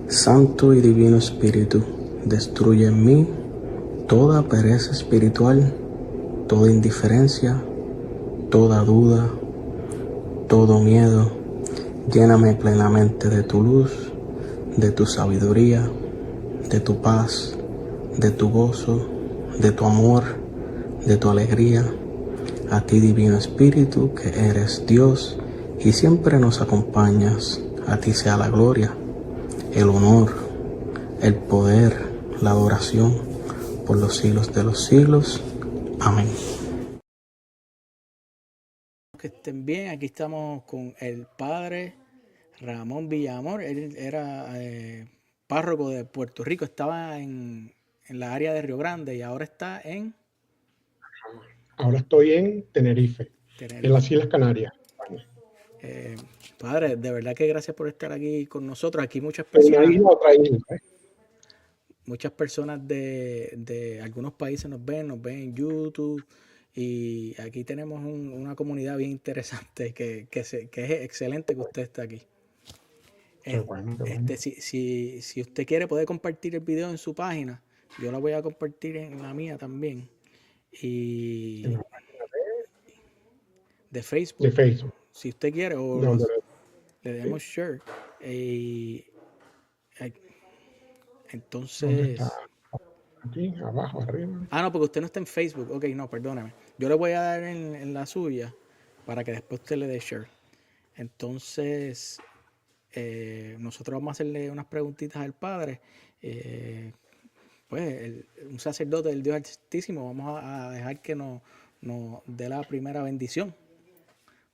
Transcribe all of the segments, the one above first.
Santo y Divino Espíritu, destruye en mí toda pereza espiritual, toda indiferencia, toda duda, todo miedo. Lléname plenamente de tu luz, de tu sabiduría, de tu paz, de tu gozo, de tu amor, de tu alegría. A ti, Divino Espíritu, que eres Dios y siempre nos acompañas, a ti sea la gloria, el honor, el poder, la adoración por los siglos de los siglos. Amén. Que estén bien, aquí estamos con el padre Ramón Villamor. Él era párroco de Puerto Rico, estaba en la área de Río Grande y ahora está en Ahora estoy en Tenerife, en las Tenerife. Islas Canarias, España. Padre, de verdad que gracias por estar aquí con nosotros. Aquí De una isla a otra isla, ¿eh? muchas personas de algunos países nos ven en YouTube y aquí tenemos una comunidad bien interesante que es excelente que usted esté aquí. Qué bueno, qué bueno. Si usted quiere puede compartir el video en su página, yo la voy a compartir en la mía también En y la página de de Facebook, Facebook, si usted quiere donde le demos share y ¿dónde está? entonces Aquí, abajo, arriba. no, porque usted no está en Facebook. Ok, no, perdóname. Yo le voy a dar en la suya para que después usted le dé share. Entonces, nosotros vamos a hacerle unas preguntitas al Padre. Un sacerdote del Dios Altísimo, vamos a dejar que nos dé la primera bendición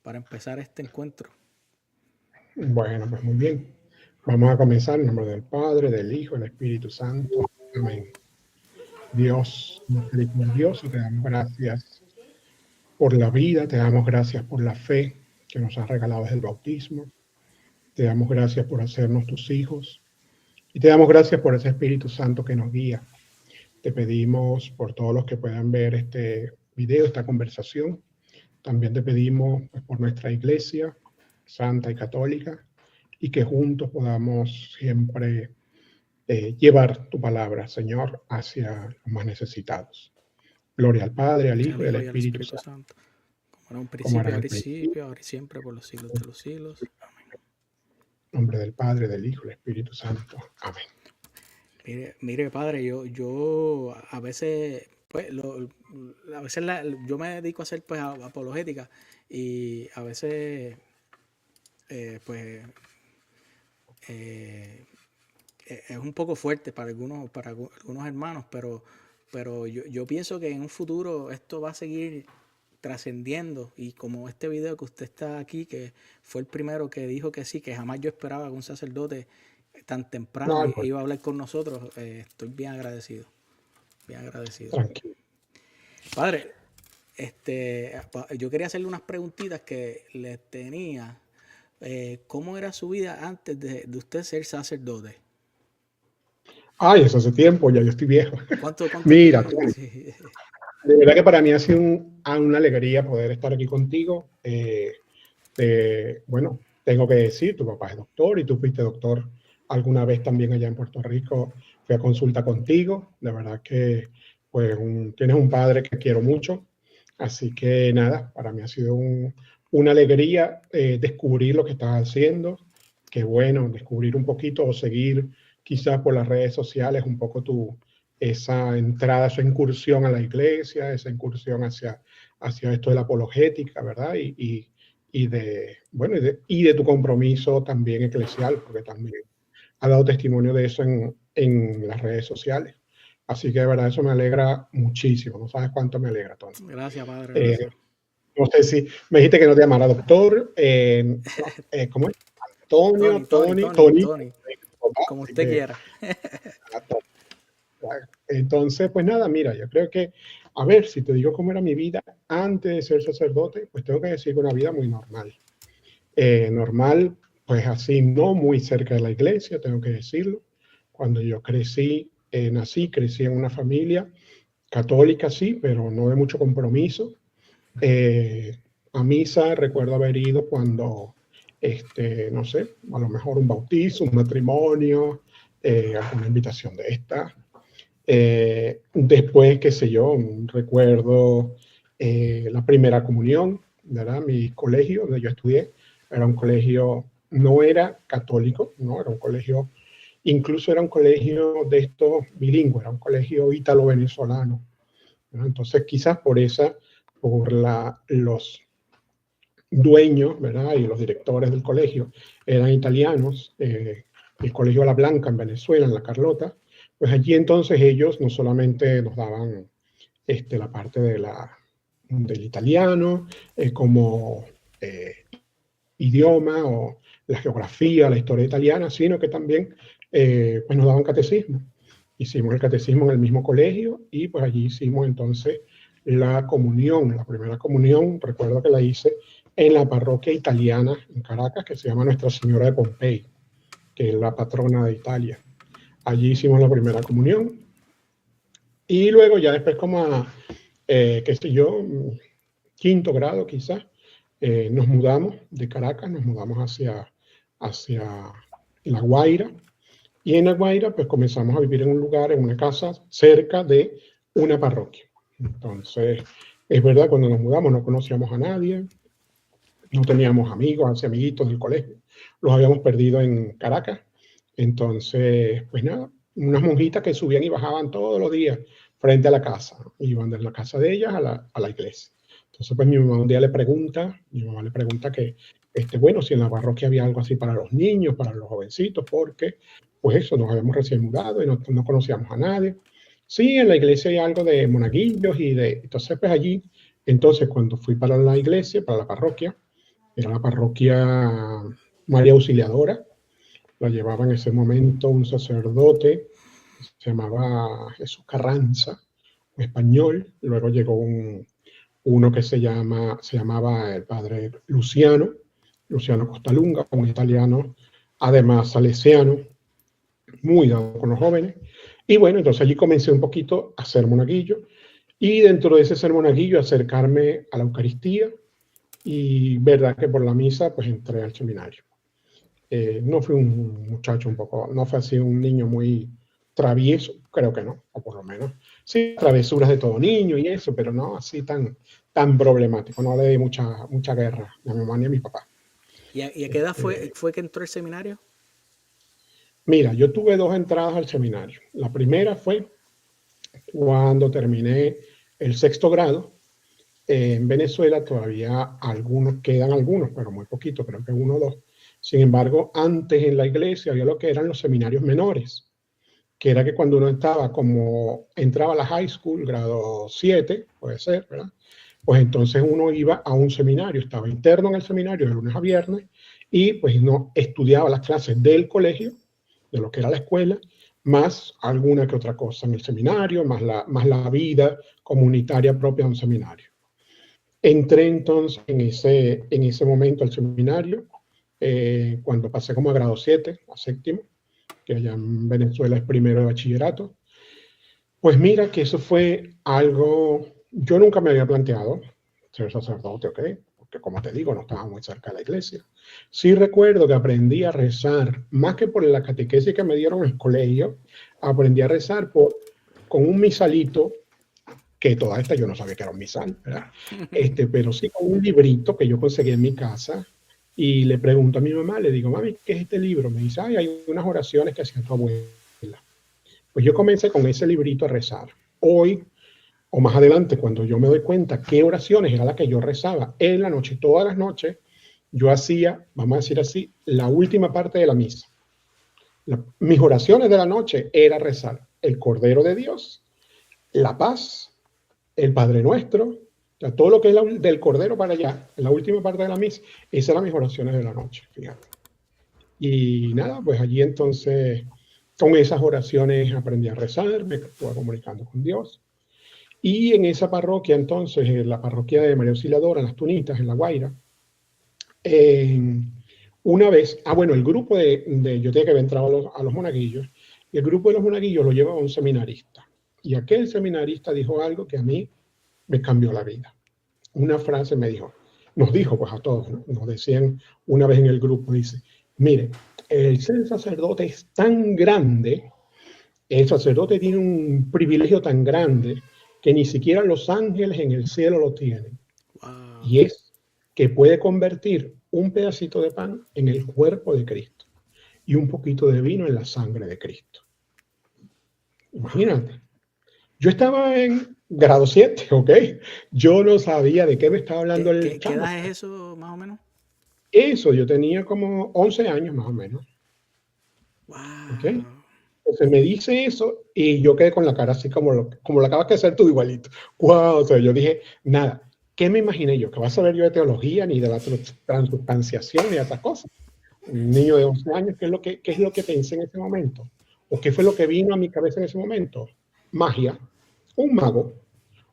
para empezar este encuentro. Bueno, pues muy bien. Vamos a comenzar en nombre del Padre, del Hijo, del Espíritu Santo. Amén. Dios misericordioso, te damos gracias por la vida, te damos gracias por la fe que nos has regalado desde el bautismo. Te damos gracias por hacernos tus hijos y te damos gracias por ese Espíritu Santo que nos guía. Te pedimos por todos los que puedan ver este video, esta conversación. También te pedimos pues, por nuestra iglesia santa y católica y que juntos podamos siempre llevar tu palabra, Señor, hacia los más necesitados. Gloria al Padre, al Hijo Al y al Hijo y al Espíritu Espíritu Santo, Santo, como era un como era principio, en el principio, ahora y siempre, por los siglos de los siglos. Amén. en nombre del Padre, del Hijo y del Espíritu Santo. Amén. Mire, padre, yo a veces, pues, a veces yo me dedico a hacer pues apologética y a veces, pues, eh, es un poco fuerte para algunos hermanos, pero yo pienso que en un futuro esto va a seguir trascendiendo y como este video que usted está aquí, que fue el primero que dijo que sí, que jamás yo esperaba que un sacerdote tan temprano No, pues, iba a hablar con nosotros, estoy bien agradecido, bien agradecido. tranquilo. Padre, yo quería hacerle unas preguntitas que les tenía. ¿Cómo era su vida antes de usted ser sacerdote? Ay, eso hace tiempo, ya yo estoy viejo. ¿Cuánto Mira, tiempo? Tony, Sí. de verdad que para mí ha sido una alegría poder estar aquí contigo. Bueno, tengo que decir, tu papá es doctor y tú fuiste doctor alguna vez también allá en Puerto Rico. Fui a consulta contigo. De verdad que pues, tienes un padre que quiero mucho. Así que nada, para mí ha sido una alegría descubrir lo que estás haciendo. Qué bueno, descubrir un poquito o seguir quizás por las redes sociales un poco esa entrada, esa incursión a la iglesia, esa incursión hacia esto de la apologética, ¿verdad? Y de tu compromiso también eclesial, porque también ha dado testimonio de eso en las redes sociales. Así que de verdad eso me alegra muchísimo. No sabes cuánto me alegra, Tony. Gracias, padre, Eh, gracias. no sé si me dijiste que no te llamara doctor. ¿Cómo es? Antonio, Tony. Como Así usted que, quiera. entonces, pues nada, mira, yo creo que, a ver, si te digo cómo era mi vida antes de ser sacerdote, pues tengo que decir que una vida muy normal. Normal, pues así, no muy cerca de la iglesia, tengo que decirlo. Cuando yo crecí en una familia católica, sí, pero no de mucho compromiso. A misa recuerdo haber ido cuando no sé, a lo mejor un bautizo, un matrimonio, alguna invitación de esta. Después, qué sé yo, recuerdo la primera comunión, ¿verdad? Mi colegio donde yo estudié era un colegio, no era católico, no, era un colegio, incluso era un colegio de estos bilingües, era un colegio ítalo-venezolano, ¿no? Entonces quizás por los dueños, ¿verdad? Y los directores del colegio eran italianos, el Colegio La Blanca en Venezuela, en La Carlota, pues allí entonces ellos no solamente nos daban la parte del italiano como idioma o la geografía, la historia italiana, sino que también pues nos daban catecismo. Hicimos el catecismo en el mismo colegio y pues allí hicimos entonces la comunión, la primera comunión, recuerdo que la hice en la parroquia italiana en Caracas, que se llama Nuestra Señora de Pompey, que es la patrona de Italia. Allí hicimos la primera comunión y luego ya después como qué sé yo, quinto grado quizás, nos mudamos de Caracas, nos mudamos hacia La Guaira, y en La Guaira pues comenzamos a vivir en un lugar, en una casa cerca de una parroquia. Entonces, es verdad, cuando nos mudamos no conocíamos a nadie, no teníamos amigos, amiguitos del colegio, los habíamos perdido en Caracas. Entonces, pues nada, unas monjitas que subían y bajaban todos los días frente a la casa, iban de la casa de ellas a la iglesia. Entonces, pues mi mamá un día le pregunta que, bueno, si en la parroquia había algo así para los niños, para los jovencitos, porque, pues eso, nos habíamos recién mudado y no conocíamos a nadie. Sí, en la iglesia hay algo de monaguillos entonces, pues allí, entonces cuando fui para la iglesia, para la parroquia, era la parroquia María Auxiliadora, la llevaba en ese momento un sacerdote, se llamaba Jesús Carranza, español, luego llegó uno que se llamaba el padre Luciano Costalunga, un italiano, además salesiano, muy dado con los jóvenes, y bueno, entonces allí comencé un poquito a ser monaguillo, y dentro de ese ser monaguillo acercarme a la Eucaristía, y verdad que por la misa pues entré al seminario. No fui un muchacho no fue así un niño muy travieso, creo que no, o por lo menos. Sí, travesuras de todo niño y eso, pero no así tan problemático, no le di mucha guerra a mi mamá ni a mi papá. ¿Y a qué edad fue que entró al seminario? Mira, yo tuve 2 entradas al seminario. La primera fue cuando terminé el 6º grado. En Venezuela todavía quedan algunos, pero muy poquitos, creo que 1 o 2. Sin embargo, antes en la iglesia había lo que eran los seminarios menores, que era que cuando uno entraba a la high school, grado 7, puede ser, ¿verdad? Pues entonces uno iba a un seminario, estaba interno en el seminario de lunes a viernes y pues no estudiaba las clases del colegio, de lo que era la escuela, más alguna que otra cosa en el seminario, más la vida comunitaria propia de un seminario. Entré entonces en ese momento al seminario, cuando pasé como a grado 7, a 7º, que allá en Venezuela es primero de bachillerato. Pues mira que eso fue algo, yo nunca me había planteado ser sacerdote, ¿ok? Porque como te digo, no estaba muy cerca de la iglesia. Sí recuerdo que aprendí a rezar, más que por la catequesis que me dieron en el colegio, aprendí a rezar con un misalito, que toda esta yo no sabía que era un misal, ¿verdad? Pero sí con un librito que yo conseguí en mi casa, y le pregunto a mi mamá, le digo, mami, ¿qué es este libro? Me dice, hay unas oraciones que hacía tu abuela. Pues yo comencé con ese librito a rezar. Hoy, o más adelante, cuando yo me doy cuenta qué oraciones era la que yo rezaba en la noche, todas las noches, yo hacía, vamos a decir así, la última parte de la misa. Mis oraciones de la noche era rezar el Cordero de Dios, la paz, el Padre Nuestro, o sea, todo lo que es del Cordero para allá, en la última parte de la misa, esas eran mis oraciones de la noche, fíjate. Y nada, pues allí entonces, con esas oraciones aprendí a rezar, me estuve comunicando con Dios. Y en esa parroquia entonces, en la parroquia de María Auxiliadora, en Las Tunitas, en La Guaira, una vez, bueno, el grupo yo tenía que haber entrado a los monaguillos, y el grupo de los monaguillos lo llevaba un seminarista. Y aquel seminarista dijo algo que a mí me cambió la vida. Una frase me dijo, nos dijo pues a todos, ¿no? Nos decían una vez en el grupo, dice, mire, el ser sacerdote es tan grande, el sacerdote tiene un privilegio tan grande que ni siquiera los ángeles en el cielo lo tienen. Wow. Y es que puede convertir un pedacito de pan en el cuerpo de Cristo y un poquito de vino en la sangre de Cristo. Imagínate. Yo estaba en grado 7, ¿ok? Yo no sabía de qué me estaba hablando el ¿Qué chamo. edad es eso, más o menos? Eso, yo tenía como 11 años más o menos. Wow. ¿Ok? Entonces me dice eso y yo quedé con la cara así como lo acabas de hacer tú igualito. Wow, o sea, yo dije, nada, ¿qué me imaginé yo? ¿Que vas a saber yo de teología ni de la transubstanciación ni de esas cosas? Un niño de 11 años, ¿qué es lo que pensé en ese momento? ¿O qué fue lo que vino a mi cabeza en ese momento? Magia, un mago,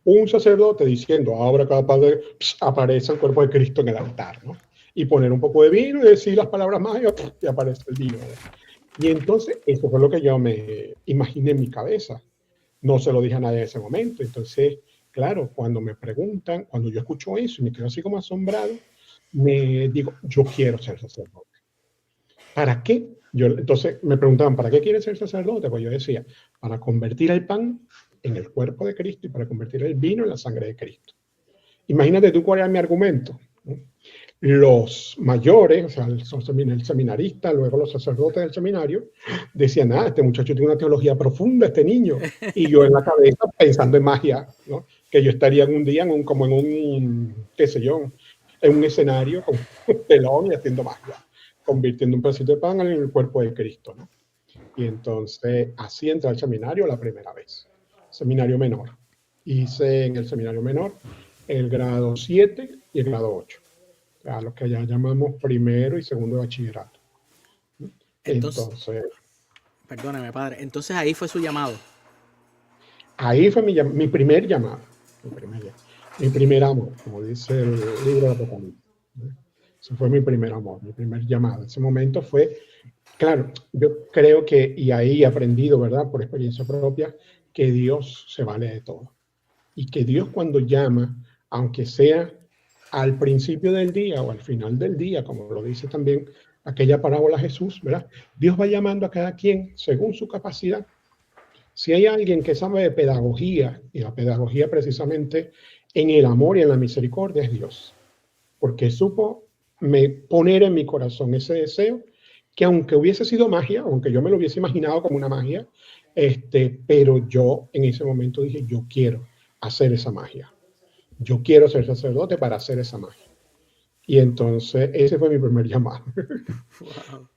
un sacerdote diciendo, ahora cada padre aparece el cuerpo de Cristo en el altar, ¿no? Y poner un poco de vino y decir las palabras mágicas y aparece el vino. Y entonces, eso fue lo que yo me imaginé en mi cabeza. No se lo dije a nadie en ese momento. Entonces, claro, cuando me preguntan, cuando yo escucho eso y me quedo así como asombrado, me digo, yo quiero ser sacerdote. ¿Para qué? Entonces me preguntaban, ¿para qué quieres ser sacerdote? Pues yo decía, para convertir el pan en el cuerpo de Cristo y para convertir el vino en la sangre de Cristo. Imagínate tú cuál era mi argumento. Los mayores, o sea, el seminarista, luego los sacerdotes del seminario, decían, este muchacho tiene una teología profunda, este niño. Y yo en la cabeza pensando en magia, ¿no? Que yo estaría un día como en un, qué sé yo, en un escenario con un telón y haciendo magia, convirtiendo un pedacito de pan en el cuerpo de Cristo, ¿no? Y entonces así entré al seminario la primera vez, seminario menor. Hice en el seminario menor el grado 7 y el grado 8. A lo que ya llamamos primero y segundo de bachillerato. Entonces Perdóname, padre. Entonces ahí fue su llamado. Ahí fue mi primer llamado. Mi primer amor, como dice el libro de Apocalipsis. Ese fue mi primer amor, mi primer llamado. Ese momento fue, claro, yo creo que, y ahí he aprendido, ¿verdad? Por experiencia propia, que Dios se vale de todo. Y que Dios cuando llama, aunque sea al principio del día o al final del día, como lo dice también aquella parábola Jesús, ¿verdad? Dios va llamando a cada quien según su capacidad. Si hay alguien que sabe de pedagogía, y la pedagogía precisamente en el amor y en la misericordia es Dios, porque supo poner en mi corazón ese deseo que aunque hubiese sido magia, aunque yo me lo hubiese imaginado como una magia, pero yo en ese momento dije, yo quiero hacer esa magia. Yo quiero ser sacerdote para hacer esa magia. Y entonces ese fue mi primer llamado. Wow.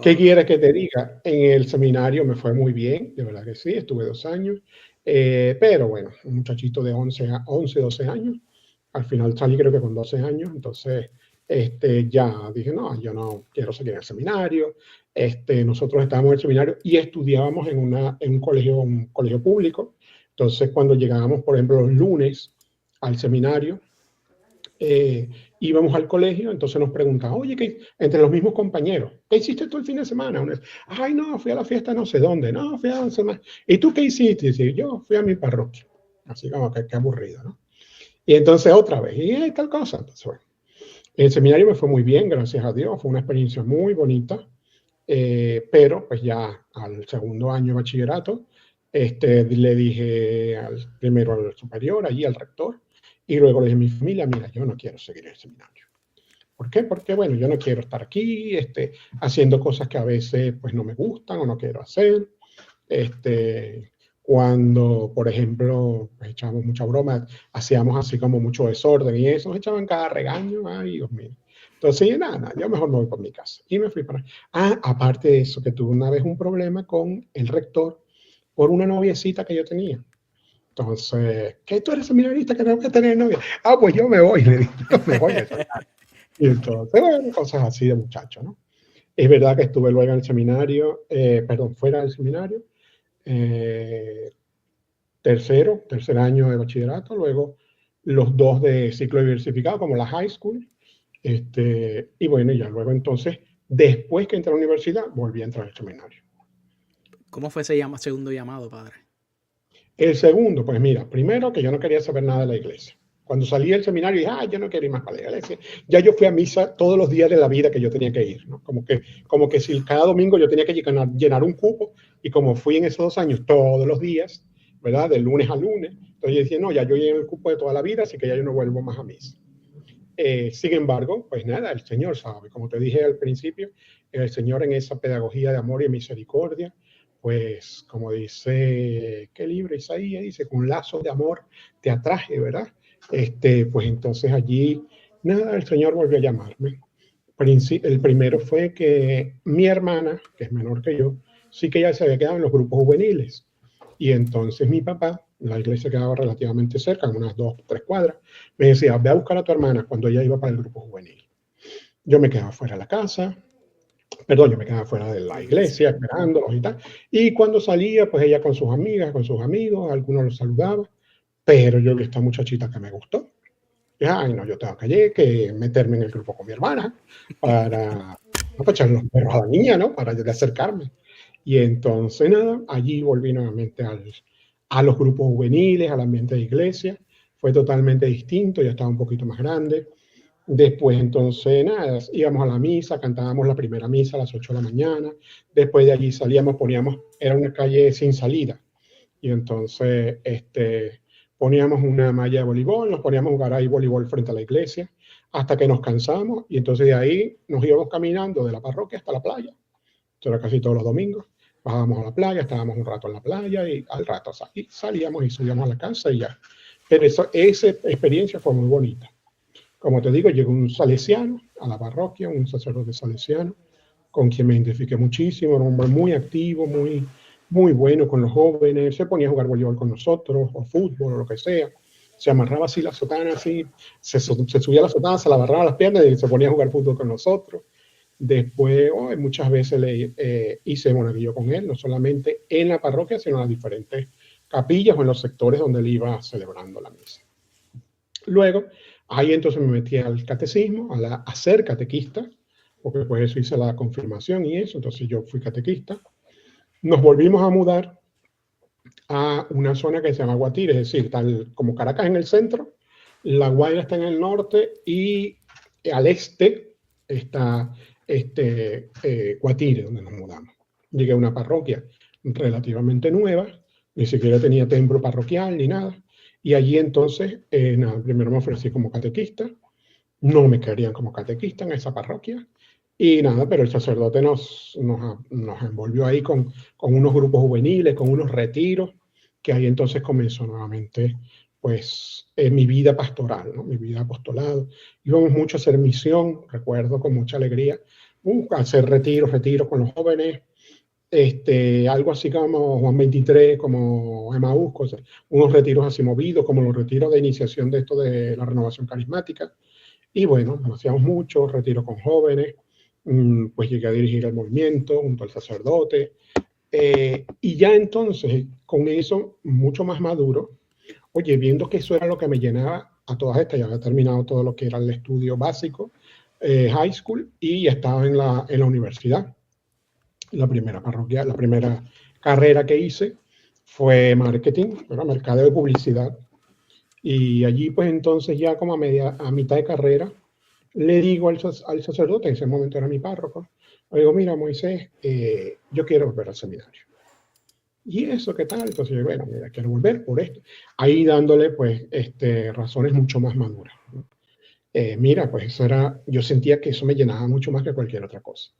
¿Qué quieres que te diga? En el seminario me fue muy bien, de verdad que sí, estuve 2 años, pero bueno, un muchachito de 11, 12 años, al final salí creo que con 12 años, entonces ya dije, no, yo no quiero seguir en el seminario, nosotros estábamos en el seminario y estudiábamos en un colegio público, entonces cuando llegábamos, por ejemplo, los lunes al seminario, íbamos al colegio, entonces nos preguntaban, oye, entre los mismos compañeros, ¿qué hiciste tú el fin de semana? Uno dice, ay, no, fui a la fiesta no sé dónde, no, fui a la semana. ¿Y tú qué hiciste? Y dice, yo fui a mi parroquia. Así como que aburrido, ¿no? Y entonces otra vez, y tal cosa. Entonces, bueno, el seminario me fue muy bien, gracias a Dios, fue una experiencia muy bonita, pero pues ya al segundo año de bachillerato, le dije primero al superior, allí al rector, y luego le dije a mi familia, mira, yo no quiero seguir el seminario. ¿Por qué? Porque, bueno, yo no quiero estar aquí haciendo cosas que a veces pues no me gustan o no quiero hacer. Cuando, por ejemplo, pues, echábamos mucha broma, hacíamos así como mucho desorden y eso, nos echaban cada regaño, ay, Dios mío. Entonces, nada, yo mejor me voy por mi casa. Y me fui para... aparte de eso, que tuve una vez un problema con el rector por una noviecita que yo tenía. Entonces, ¿qué tú eres seminarista que tengo que tener novia? Pues yo me voy, le dije, yo me voy. Y entonces, bueno, cosas así de muchacho, ¿no? Es verdad que estuve luego en el seminario, fuera del seminario, tercer año de bachillerato, luego los 2 de ciclo diversificado, como la high school, y bueno, ya luego entonces, después que entré a la universidad, volví a entrar al seminario. ¿Cómo fue ese segundo llamado, padre? El segundo, pues mira, primero que yo no quería saber nada de la iglesia. Cuando salí del seminario dije, yo no quiero ir más para la iglesia. Ya yo fui a misa todos los días de la vida que yo tenía que ir, ¿no? Como que si cada domingo yo tenía que llenar un cupo, y como fui en esos 2 años todos los días, ¿verdad? De lunes a lunes, entonces yo decía, no, ya yo llené el cupo de toda la vida, así que ya yo no vuelvo más a misa. Sin embargo, pues nada, el Señor sabe, como te dije al principio, el Señor en esa pedagogía de amor y misericordia, pues como dice, ¿qué libro Isaías? Dice, con lazos de amor te atraje, ¿verdad? Pues entonces allí, nada, el Señor volvió a llamarme. El primero fue que mi hermana, que es menor que yo, sí que ya se había quedado en los grupos juveniles. Y entonces mi papá, la iglesia quedaba relativamente cerca, unas 2 o 3 cuadras, me decía, ve a buscar a tu hermana cuando ella iba para el grupo juvenil. Yo me quedaba fuera de la casa, yo me quedaba fuera de la iglesia esperándolos y tal. Y cuando salía, pues ella con sus amigas, con sus amigos, algunos los saludaba, pero yo vi esta muchachita que me gustó. Y, ay, no, yo tengo que meterme en el grupo con mi hermana para echar los perros a la niña, ¿no? Para acercarme. Y entonces, nada, allí volví nuevamente a los grupos juveniles, al ambiente de iglesia. Fue totalmente distinto, ya estaba un poquito más grande. Después, entonces, nada, íbamos a la misa, cantábamos la primera misa a las 8 de la mañana. Después de allí salíamos, era una calle sin salida. Y entonces, poníamos una malla de voleibol, nos poníamos a jugar ahí voleibol frente a la iglesia, hasta que nos cansamos. Y entonces de ahí nos íbamos caminando de la parroquia hasta la playa. Esto era casi todos los domingos. Bajábamos a la playa, estábamos un rato en la playa y al rato salíamos y subíamos a la casa y ya. Pero esa experiencia fue muy bonita. Como te digo, llegó un salesiano a la parroquia, un sacerdote salesiano, con quien me identifiqué muchísimo, era un hombre muy activo, muy bueno con los jóvenes, se ponía a jugar voleibol con nosotros, o fútbol, o lo que sea. Se amarraba así la sotana, así, se subía a la sotana, se la agarraba las piernas y se ponía a jugar fútbol con nosotros. Después, muchas veces hice monaguillo con él, no solamente en la parroquia, sino en las diferentes capillas o en los sectores donde él iba celebrando la misa. Luego, ahí entonces me metí al catecismo, a ser catequista, porque después eso hice la confirmación y eso, entonces yo fui catequista. Nos volvimos a mudar a una zona que se llama Guatire, es decir, tal como Caracas en el centro, La Guaira está en el norte y al este está Guatire, donde nos mudamos. Llegué a una parroquia relativamente nueva, ni siquiera tenía templo parroquial ni nada, y allí entonces, nada, primero me ofrecí como catequista, no me querían como catequista en esa parroquia, y nada, pero el sacerdote nos envolvió ahí con unos grupos juveniles, con unos retiros, que ahí entonces comenzó nuevamente, pues, mi vida pastoral, ¿no? Mi vida apostolado. Íbamos mucho a hacer misión, recuerdo con mucha alegría, a hacer retiros con los jóvenes, algo así como Juan 23, como Emaús, unos retiros así movidos, como los retiros de iniciación de esto de la renovación carismática. Y bueno, hacíamos muchos retiros con jóvenes, pues llegué a dirigir el movimiento junto al sacerdote. Y ya entonces, con eso, mucho más maduro, oye, viendo que eso era lo que me llenaba a todas estas, ya había terminado todo lo que era el estudio básico, high school, y ya estaba en la universidad. La primera parroquia, la primera carrera que hice fue marketing, era mercadeo de publicidad. Y allí, pues entonces, ya como a mitad de carrera, le digo al sacerdote, en ese momento era mi párroco, le digo, mira, Moisés, yo quiero volver al seminario. ¿Y eso qué tal? Entonces yo, bueno, mira, quiero volver por esto. Ahí dándole, pues, razones mucho más maduras, ¿no? Mira, pues eso yo sentía que eso me llenaba mucho más que cualquier otra cosa.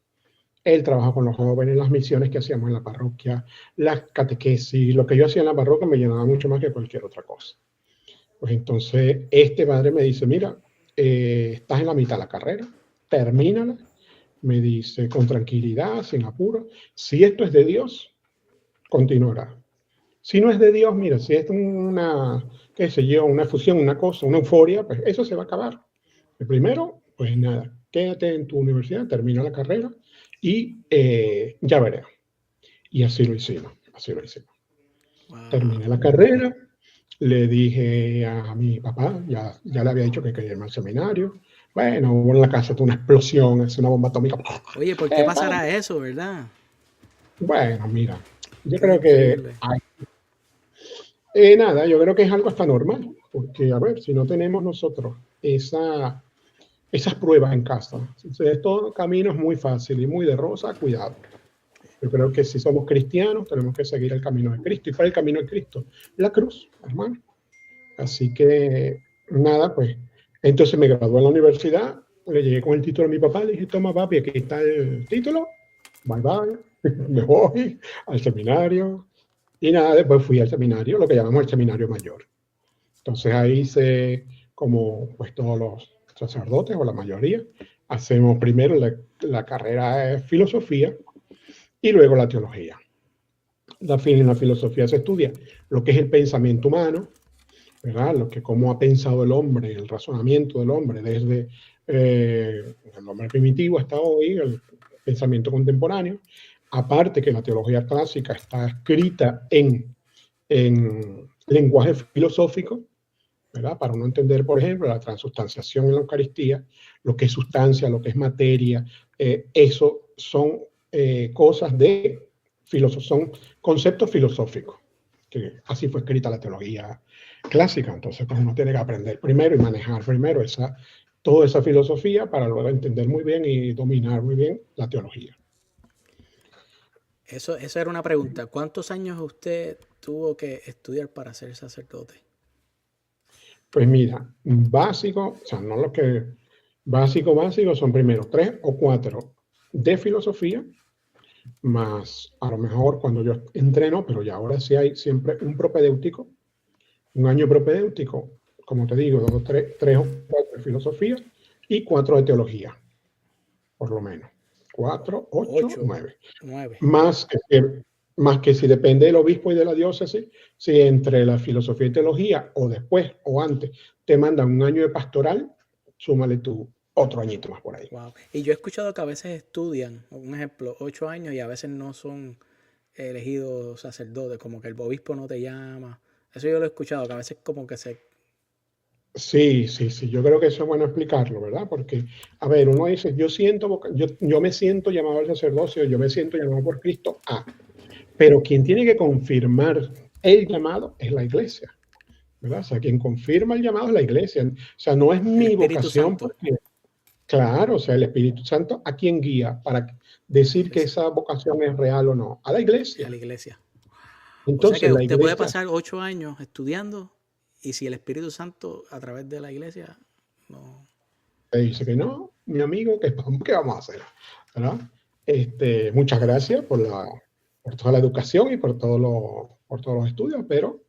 El trabajo con los jóvenes, las misiones que hacíamos en la parroquia, las catequesis, lo que yo hacía en la parroquia me llenaba mucho más que cualquier otra cosa. Pues entonces, este padre me dice, mira, estás en la mitad de la carrera, termínala. Me dice, con tranquilidad, sin apuro, si esto es de Dios, continuará. Si no es de Dios, mira, si es una, qué sé yo, una fusión, una cosa, una euforia, pues eso se va a acabar. Primero, pues nada, quédate en tu universidad, termina la carrera y ya veré. Y así lo hicimos. Wow. Terminé la carrera, le dije a mi papá, ya le había dicho que quería irme al seminario. Bueno, hubo en la casa una explosión, es una bomba atómica. Oye, ¿por qué pasará eso, verdad? Bueno, mira, yo creo que Nada, yo creo que es algo hasta normal, porque a ver, si no tenemos nosotros esas pruebas en casa, si estos caminos muy fácil y muy de rosa, cuidado. Yo creo que si somos cristianos tenemos que seguir el camino de Cristo. ¿Y cuál es el camino de Cristo? La cruz, hermano. Así que nada, pues entonces me gradué en la universidad, le llegué con el título a mi papá, le dije, toma papi, aquí está el título, bye bye, me voy al seminario. Y nada, después fui al seminario, lo que llamamos el seminario mayor. Entonces ahí hice como pues todos los sacerdotes o la mayoría, hacemos primero la carrera de filosofía y luego la teología. En la filosofía se estudia lo que es el pensamiento humano, ¿verdad? Lo que cómo ha pensado el hombre, el razonamiento del hombre desde el hombre primitivo hasta hoy, el pensamiento contemporáneo. Aparte que la teología clásica está escrita en lenguaje filosófico, ¿verdad? Para uno entender, por ejemplo, la transubstanciación en la Eucaristía, lo que es sustancia, lo que es materia, eso son cosas de son conceptos filosóficos, que así fue escrita la teología clásica. Entonces, pues uno tiene que aprender primero y manejar primero toda esa filosofía para luego entender muy bien y dominar muy bien la teología. Eso era una pregunta. ¿Cuántos años usted tuvo que estudiar para ser sacerdote? Pues mira, básico, o sea, no lo que básico son primero 3 o 4 de filosofía, más a lo mejor cuando yo entreno, pero ya ahora sí hay siempre un propedéutico, un año propedéutico, como te digo, 3 o 4 de filosofía y 4 de teología, por lo menos. 4, 8, 9. Más que si depende del obispo y de la diócesis, si entre la filosofía y teología, o después o antes, te mandan un año de pastoral, súmale tú otro añito más por ahí. Wow. Y yo he escuchado que a veces estudian, un ejemplo, 8 años y a veces no son elegidos sacerdotes, como que el obispo no te llama. Eso yo lo he escuchado, que a veces como que se... Sí, yo creo que eso es bueno explicarlo, ¿verdad? Porque, a ver, uno dice, yo me siento llamado al sacerdocio, yo me siento llamado por Cristo a, pero quien tiene que confirmar el llamado es la iglesia, ¿verdad? O sea, quien confirma el llamado es la iglesia, o sea, no es mi vocación, porque, claro, o sea, el Espíritu Santo, ¿a quién guía para decir que esa vocación es real o no? A la iglesia. A la iglesia. Entonces, o sea que la usted iglesia puede pasar 8 años estudiando y si el Espíritu Santo a través de la iglesia no... Te dice que no, mi amigo, ¿qué vamos a hacer? ¿Verdad? Muchas gracias por toda la educación y por todos los estudios, pero,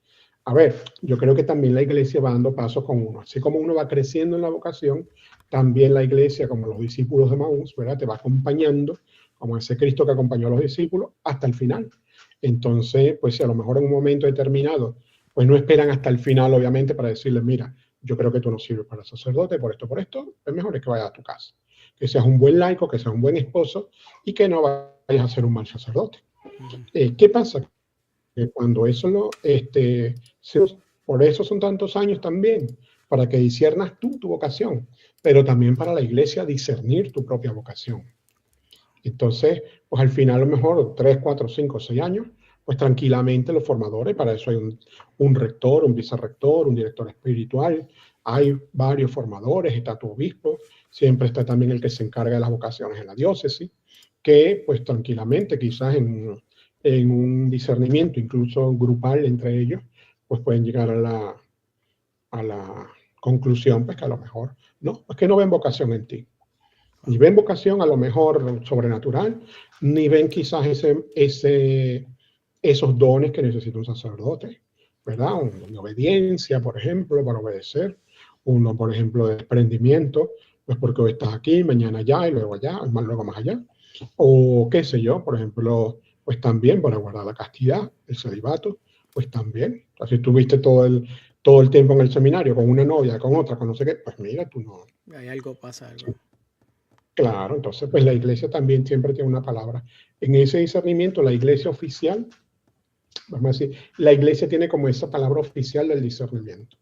a ver, yo creo que también la iglesia va dando pasos con uno. Así como uno va creciendo en la vocación, también la iglesia, como los discípulos de Maús, ¿verdad? Te va acompañando, como ese Cristo que acompañó a los discípulos, hasta el final. Entonces, pues si a lo mejor en un momento determinado, pues no esperan hasta el final, obviamente, para decirles, mira, yo creo que tú no sirves para sacerdote, por esto, es mejor que vayas a tu casa. Que seas un buen laico, que seas un buen esposo y que no vayas a ser un mal sacerdote. ¿Qué pasa? Que cuando eso por eso son tantos años también, para que discernas tú tu vocación, pero también para la iglesia discernir tu propia vocación. Entonces, pues al final a lo mejor 3, 4, 5, 6 años, pues tranquilamente los formadores, para eso hay un rector, un vicerrector, un director espiritual, hay varios formadores, está tu obispo, siempre está también el que se encarga de las vocaciones en la diócesis, que pues tranquilamente quizás en un discernimiento incluso grupal entre ellos, pues pueden llegar a la conclusión, pues que a lo mejor no, es que no ven vocación en ti. Ni ven vocación a lo mejor sobrenatural, ni ven quizás esos dones que necesita un sacerdote, ¿verdad? Uno de obediencia, por ejemplo, para obedecer. Uno, por ejemplo, de desprendimiento, pues porque hoy estás aquí, mañana allá y luego allá, luego más allá. O qué sé yo, por ejemplo, pues también para guardar la castidad, el celibato, pues también. O sea, si tuviste todo el tiempo en el seminario con una novia, con otra, con no sé qué, pues mira, tú no. Hay algo, pasa algo. Claro, entonces pues la iglesia también siempre tiene una palabra. En ese discernimiento, la iglesia oficial, vamos a decir, la iglesia tiene como esa palabra oficial del discernimiento.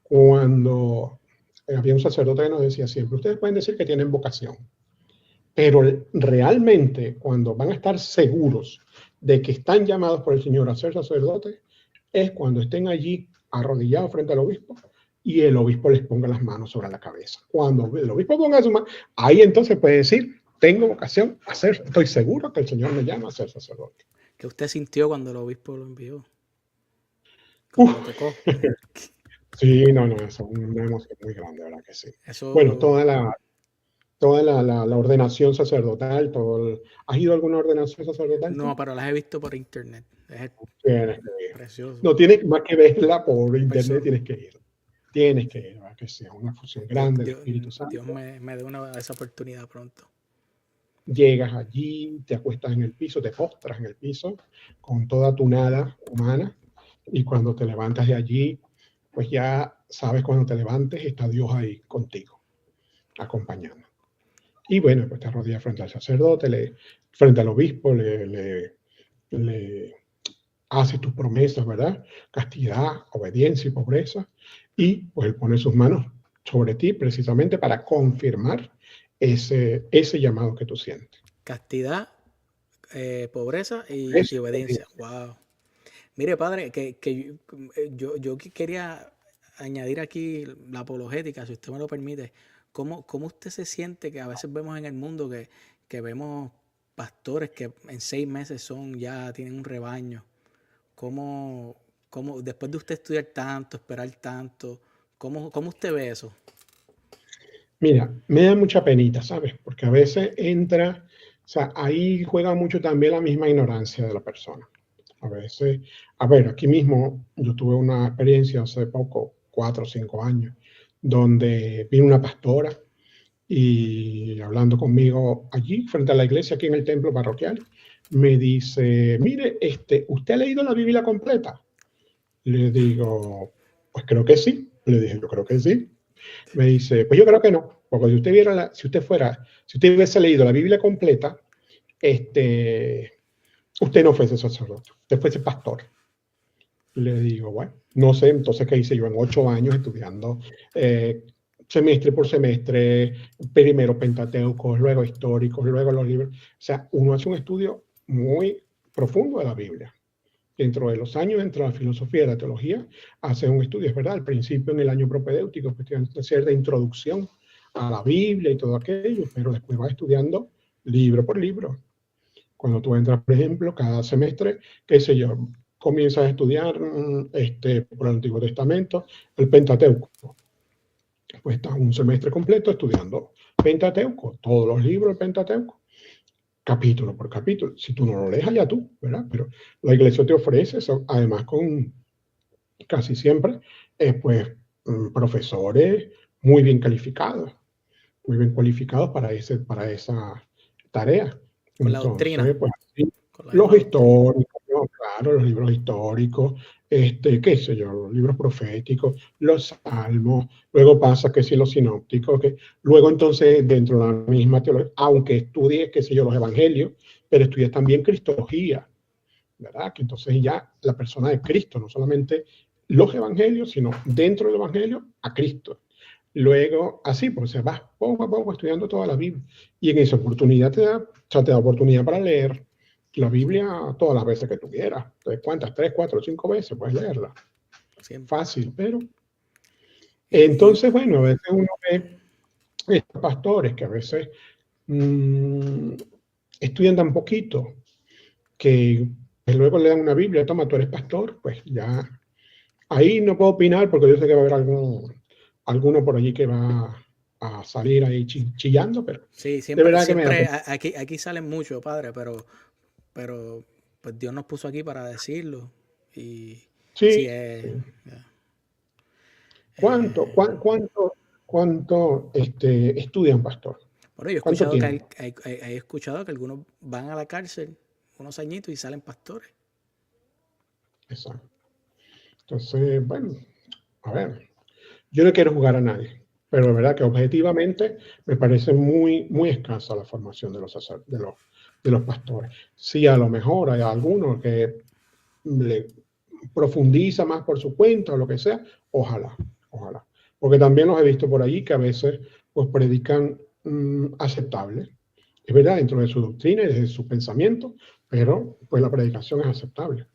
Cuando había un sacerdote que nos decía siempre, ustedes pueden decir que tienen vocación, pero realmente cuando van a estar seguros de que están llamados por el Señor a ser sacerdotes, es cuando estén allí arrodillados frente al obispo y el obispo les ponga las manos sobre la cabeza. Cuando el obispo ponga su mano, ahí entonces puede decir, tengo vocación a ser, estoy seguro que el Señor me llama a ser sacerdote. ¿Qué usted sintió cuando el obispo lo envió? Cuando lo tocó. Sí, no, eso es una emoción muy grande, ¿verdad que sí? Eso... Bueno, toda la ordenación sacerdotal, ¿has ido a alguna ordenación sacerdotal? No, pero las he visto por internet. Es Tienes que ir. precioso. No tienes más que verla por internet, Eso. tienes que ir. Tienes que ir, ¿verdad? Que sea una fusión grande del Espíritu Santo. Dios me dé esa oportunidad pronto. Llegas allí, te acuestas en el piso, te postras en el piso con toda tu nada humana, y cuando te levantas de allí, pues ya sabes, cuando te levantes está Dios ahí contigo, acompañando. Y bueno, pues te arrodillas frente al sacerdote, frente al obispo, le haces tus promesas, ¿verdad? Castidad, obediencia y pobreza. Y pues él pone sus manos sobre ti precisamente para confirmar ese llamado que tú sientes. Castidad, pobreza y obediencia. Wow. Mire, padre, que yo quería añadir aquí la apologética, si usted me lo permite. ¿Cómo usted se siente que a veces vemos en el mundo que vemos pastores que en 6 meses tienen un rebaño? ¿Cómo después de usted estudiar tanto, esperar tanto, cómo usted ve eso? Mira, me da mucha penita, ¿sabes? Porque a veces entra, o sea, ahí juega mucho también la misma ignorancia de la persona. A veces, a ver, aquí mismo yo tuve una experiencia hace poco, 4 o 5 años, donde vino una pastora y hablando conmigo allí, frente a la iglesia, aquí en el templo parroquial, me dice, mire, ¿usted ha leído la Biblia completa? Le digo, pues creo que sí. Le dije, yo creo que sí. Me dice, pues yo creo que no, porque si usted hubiese leído la Biblia completa, usted no fuese sacerdote, usted fuese pastor. Le digo, bueno, no sé, entonces qué hice yo en 8 años estudiando semestre por semestre, primero Pentateuco, luego históricos, luego los libros. O sea, uno hace un estudio muy profundo de la Biblia. Dentro de los años, entre la filosofía y la teología, hace un estudio, es verdad, al principio en el año propedéutico, pues tiene una cierta introducción a la Biblia y todo aquello, pero después va estudiando libro por libro. Cuando tú entras, por ejemplo, cada semestre, qué sé yo, comienzas a estudiar por el Antiguo Testamento, el Pentateuco. Pues estás un semestre completo estudiando Pentateuco, todos los libros del Pentateuco, capítulo por capítulo. Si tú no lo lees, allá tú, ¿verdad? Pero la iglesia te ofrece eso, además con casi siempre, pues, profesores muy bien cualificados para esa tarea. Con la doctrina. Pues, sí, los históricos, ¿no? Claro, los libros históricos, qué sé yo, los libros proféticos, los salmos, luego pasa que si los sinópticos, que luego entonces dentro de la misma teología, aunque estudies, qué sé yo, los evangelios, pero estudias también cristología, ¿verdad? Que entonces ya la persona de Cristo, no solamente los evangelios, sino dentro del evangelio a Cristo. Luego, así, pues se va poco a poco estudiando toda la Biblia. Y en esa oportunidad te da oportunidad para leer la Biblia todas las veces que tú quieras. Entonces, ¿cuántas? 3, 4, 5 veces puedes leerla. Siempre. Fácil, pero... Entonces, bueno, a veces uno ve estos pastores que a veces estudian tan poquito que luego le dan una Biblia, toma, tú eres pastor, pues ya... Ahí no puedo opinar porque yo sé que va a haber alguno por allí que va a salir ahí chillando, pero sí, siempre aquí salen mucho, padre, pero pues Dios nos puso aquí para decirlo y sí. ¿Cuánto estudian, pastor? Bueno, yo he escuchado que algunos van a la cárcel unos añitos y salen pastores. Exacto. Entonces, bueno, a ver, yo no quiero jugar a nadie, pero de verdad que objetivamente me parece muy, muy escasa la formación de los pastores. Sí, a lo mejor hay alguno que le profundiza más por su cuenta o lo que sea, ojalá. Porque también los he visto por allí que a veces pues predican aceptable. Es verdad, dentro de su doctrina y de su pensamiento, pero pues la predicación es aceptable.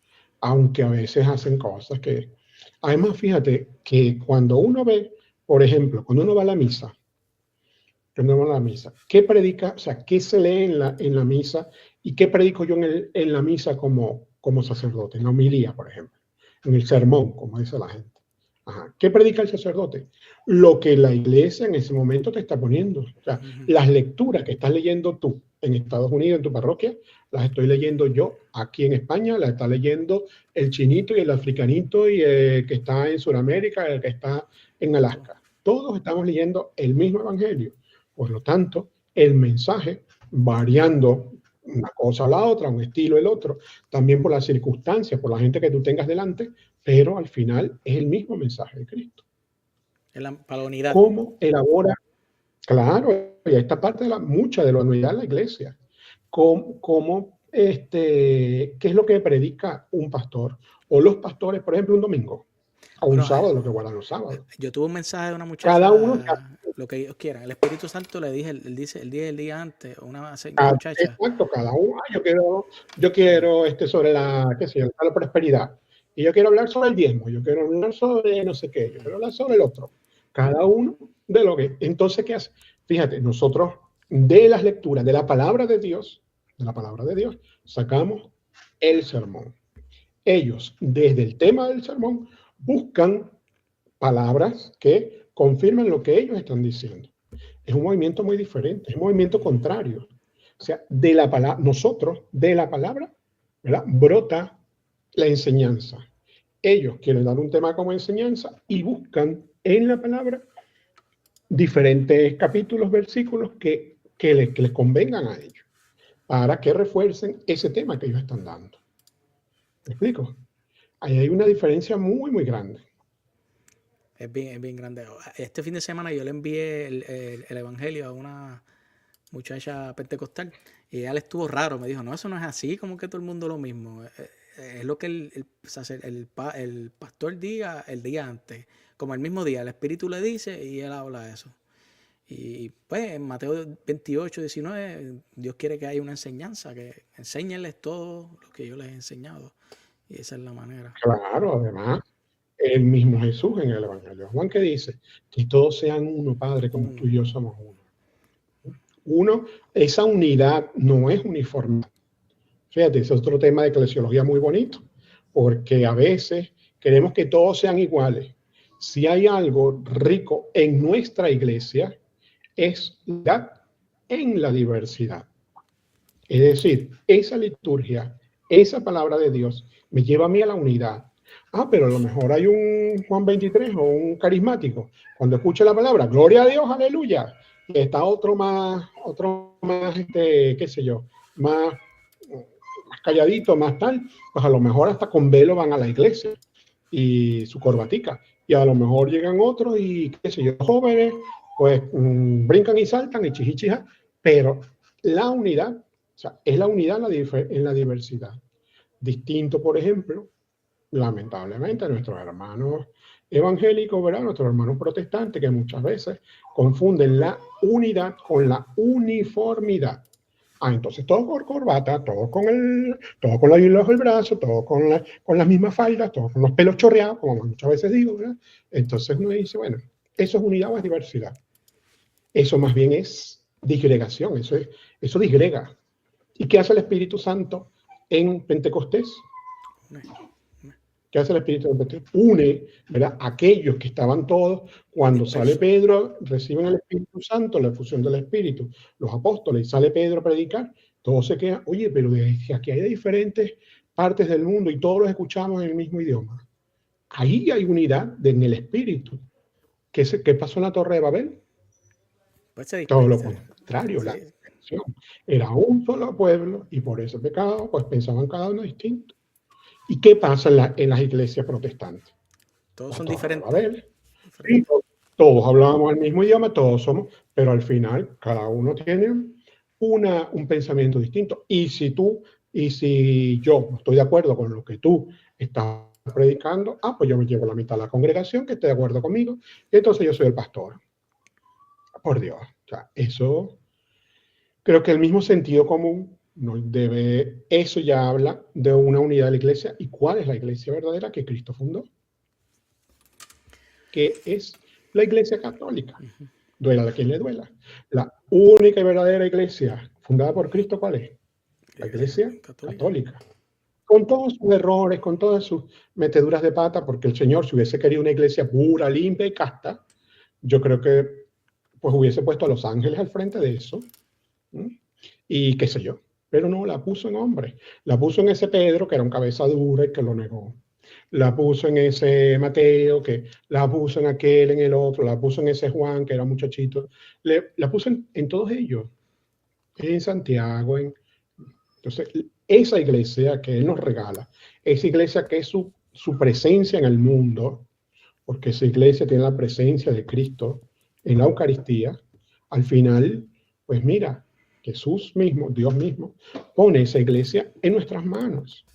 aunque a veces hacen cosas que... Además, fíjate que cuando uno ve, por ejemplo, cuando uno va a la misa, ¿qué predica? O sea, ¿qué se lee en la misa? ¿Y qué predico yo en la misa como sacerdote? En la homilía, por ejemplo. En el sermón, como dice la gente. Ajá. ¿Qué predica el sacerdote? Lo que la iglesia en ese momento te está poniendo. O sea, las lecturas que estás leyendo tú en Estados Unidos, en tu parroquia, las estoy leyendo yo aquí en España, las está leyendo el chinito y el africanito y el que está en Sudamérica, el que está en Alaska. Todos estamos leyendo el mismo evangelio. Por lo tanto, el mensaje, variando una cosa a la otra, un estilo el otro, también por las circunstancias, por la gente que tú tengas delante, pero al final es el mismo mensaje de Cristo. Para la unidad. ¿Cómo elabora? Claro, y esta parte de mucha de la unidad de la iglesia. ¿Qué es lo que predica un pastor? O los pastores, por ejemplo, un domingo, o un sábado, lo que guardan los sábados. Yo tuve un mensaje de una muchacha, cada uno lo que ellos quieran. El Espíritu Santo le dije, él dice el día antes, una muchacha. Exacto, cada uno. Yo quiero sobre la prosperidad. Y yo quiero hablar sobre el diezmo, yo quiero hablar sobre no sé qué, yo quiero hablar sobre el otro. Cada uno de lo que... Entonces, ¿qué hace? Fíjate, nosotros de las lecturas de la palabra de Dios, sacamos el sermón. Ellos, desde el tema del sermón, buscan palabras que confirman lo que ellos están diciendo. Es un movimiento muy diferente, es un movimiento contrario. O sea, de la palabra, nosotros, de la palabra, ¿verdad?, brota la enseñanza. Ellos quieren dar un tema como enseñanza y buscan en la palabra diferentes capítulos, versículos que les convengan a ellos, para que refuercen ese tema que ellos están dando. ¿Me explico? Ahí hay una diferencia muy, muy grande. Es bien grande. Este fin de semana yo le envié el evangelio a una muchacha pentecostal y ella le estuvo raro. Me dijo, no, eso no es así, como que todo el mundo lo mismo. Es lo que el pastor diga el día antes. Como el mismo día, el Espíritu le dice y él habla de eso. Y pues en Mateo 28, 19, Dios quiere que haya una enseñanza, que enséñenles todo lo que yo les he enseñado. Y esa es la manera. Claro, además, el mismo Jesús en el Evangelio Juan, que dice que todos sean uno, Padre, como tú y yo somos uno. Esa unidad no es uniformidad. Fíjate, ese es otro tema de eclesiología muy bonito, porque a veces queremos que todos sean iguales. Si hay algo rico en nuestra iglesia, es en la diversidad. Es decir, esa liturgia, esa palabra de Dios, me lleva a mí a la unidad. Pero a lo mejor hay un Juan 23 o un carismático. Cuando escucha la palabra, gloria a Dios, aleluya. Y está otro más, qué sé yo, más calladito, más tal. Pues a lo mejor hasta con velo van a la iglesia y su corbatica. Y a lo mejor llegan otros y, qué sé yo, jóvenes, pues brincan y saltan y chichichija. Pero la unidad, o sea, es la unidad en la diversidad. Distinto, por ejemplo, lamentablemente, nuestros hermanos evangélicos, ¿verdad?, nuestros hermanos protestantes, que muchas veces confunden la unidad con la uniformidad. Entonces todos con corbata, todos con la Biblia bajo el brazo, todos con las mismas faldas, todos con los pelos chorreados, como muchas veces digo, ¿verdad? Entonces uno dice, bueno, ¿eso es unidad o es diversidad? Eso más bien es disgregación, eso disgrega. ¿Y qué hace el Espíritu Santo en Pentecostés? ¿Qué hace el Espíritu Santo? Une, ¿verdad?, aquellos que estaban todos, cuando sale Pedro, reciben el Espíritu Santo, la efusión del Espíritu, los apóstoles, sale Pedro a predicar, todos se quedan, oye, pero desde aquí hay de diferentes partes del mundo y todos los escuchamos en el mismo idioma. Ahí hay unidad en el Espíritu. ¿Qué pasó en la Torre de Babel? Todo lo contrario, la dispersión. Era un solo pueblo y por ese pecado, pues pensaban cada uno distinto. ¿Y qué pasa en las iglesias protestantes? Todos son diferentes. Todos hablábamos el mismo idioma, todos somos, pero al final cada uno tiene un pensamiento distinto. Y si yo no estoy de acuerdo con lo que tú estás predicando, pues yo me llevo la mitad de la congregación que esté de acuerdo conmigo, y entonces yo soy el pastor. Por Dios. O sea, eso creo que el mismo sentido común No debe, eso ya habla de una unidad de la iglesia. ¿Y cuál es la iglesia verdadera que Cristo fundó? Que es la iglesia católica. Duela a quien le duela. La única y verdadera iglesia fundada por Cristo, ¿cuál es? La iglesia católica. Con todos sus errores, con todas sus meteduras de pata, porque el Señor, si hubiese querido una iglesia pura, limpia y casta, yo creo que pues hubiese puesto a los ángeles al frente de eso. Y qué sé yo. Pero no, la puso en hombre. La puso en ese Pedro, que era un cabeza dura y que lo negó. La puso en ese Mateo, que la puso en aquel, en el otro. La puso en ese Juan, que era un muchachito. La puso en todos ellos. En Santiago. Entonces, esa iglesia que Él nos regala, esa iglesia que es su presencia en el mundo, porque esa iglesia tiene la presencia de Cristo en la Eucaristía, al final, pues mira, Jesús mismo, Dios mismo, pone esa iglesia en nuestras manos.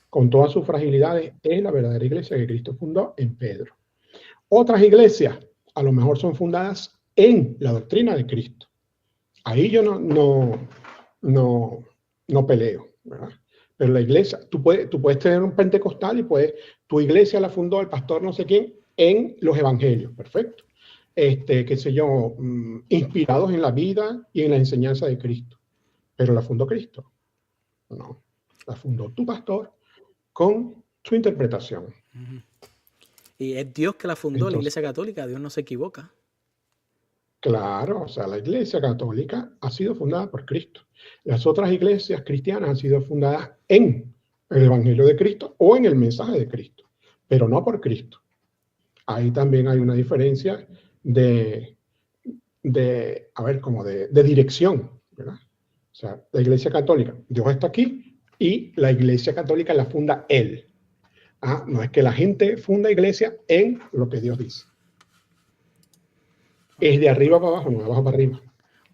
Con todas sus fragilidades, es la verdadera iglesia que Cristo fundó en Pedro. Otras iglesias, a lo mejor son fundadas en la doctrina de Cristo. Ahí yo no peleo, ¿verdad? Pero la iglesia, tú puedes tener un pentecostal y tu iglesia la fundó el pastor no sé quién en los evangelios, perfecto. Qué sé yo, inspirados en la vida y en la enseñanza de Cristo. Pero la fundó Cristo. No, la fundó tu pastor con su interpretación. Y es Dios que la fundó. Entonces, la Iglesia Católica, Dios no se equivoca. Claro, o sea, la Iglesia Católica ha sido fundada por Cristo. Las otras iglesias cristianas han sido fundadas en el Evangelio de Cristo o en el mensaje de Cristo, pero no por Cristo. Ahí también hay una diferencia de dirección, ¿verdad? O sea, la Iglesia Católica, Dios está aquí y la Iglesia Católica la funda Él. No es que la gente funda iglesia en lo que Dios dice. Es de arriba para abajo, no de abajo para arriba.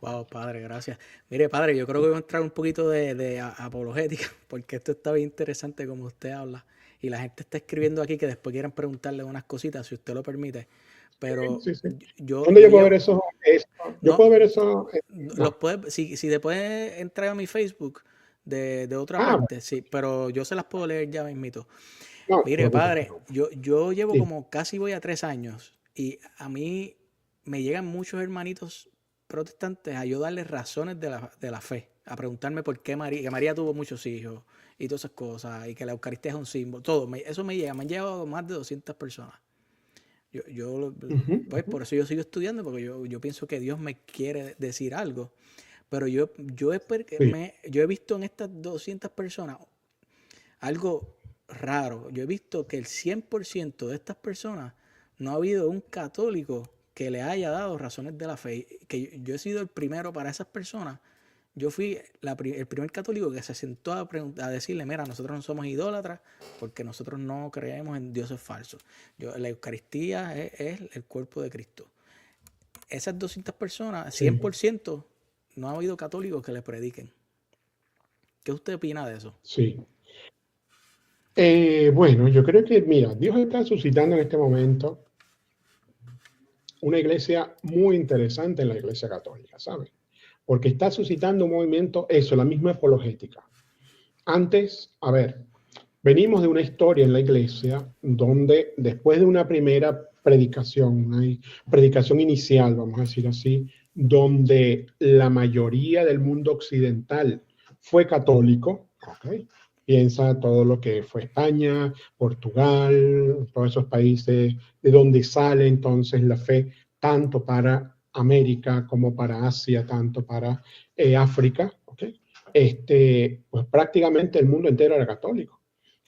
Wow, padre, gracias. Mire, padre, yo creo que voy a entrar un poquito de apologética, porque esto está bien interesante como usted habla. Y la gente está escribiendo aquí que después quieran preguntarle unas cositas, si usted lo permite. Pero sí. ¿Dónde yo puedo ver eso? Yo puedo ver eso. No. Si después entrar a mi Facebook de otra parte, sí, pero yo se las puedo leer ya mismito. No, mire, padre, yo llevo como casi voy a 3 años y a mí me llegan muchos hermanitos protestantes a yo darles razones de la fe, a preguntarme por qué María tuvo muchos hijos y todas esas cosas, y que la Eucaristía es un símbolo, todo, eso me llega, me han llegado más de 200 personas. Pues por eso yo sigo estudiando, porque yo pienso que Dios me quiere decir algo, pero yo he visto en estas 200 personas algo raro. Yo he visto que el 100% de estas personas no ha habido un católico que le haya dado razones de la fe. Que yo he sido el primero para esas personas. Yo fui el primer católico que se sentó a decirle, mira, nosotros no somos idólatras porque nosotros no creemos en dioses falsos. La Eucaristía es el cuerpo de Cristo. Esas 200 personas, 100%, no ha habido católicos que le prediquen. ¿Qué usted opina de eso? Sí. Bueno, yo creo que, mira, Dios está suscitando en este momento una iglesia muy interesante en la Iglesia Católica, ¿sabes? Porque está suscitando un movimiento, la misma apologética. Antes, venimos de una historia en la iglesia donde después de una primera predicación, una predicación inicial, vamos a decir así, donde la mayoría del mundo occidental fue católico, ¿ok? Piensa todo lo que fue España, Portugal, todos esos países de donde sale entonces la fe, tanto para América como para Asia, tanto para África, ¿okay? Pues prácticamente el mundo entero era católico,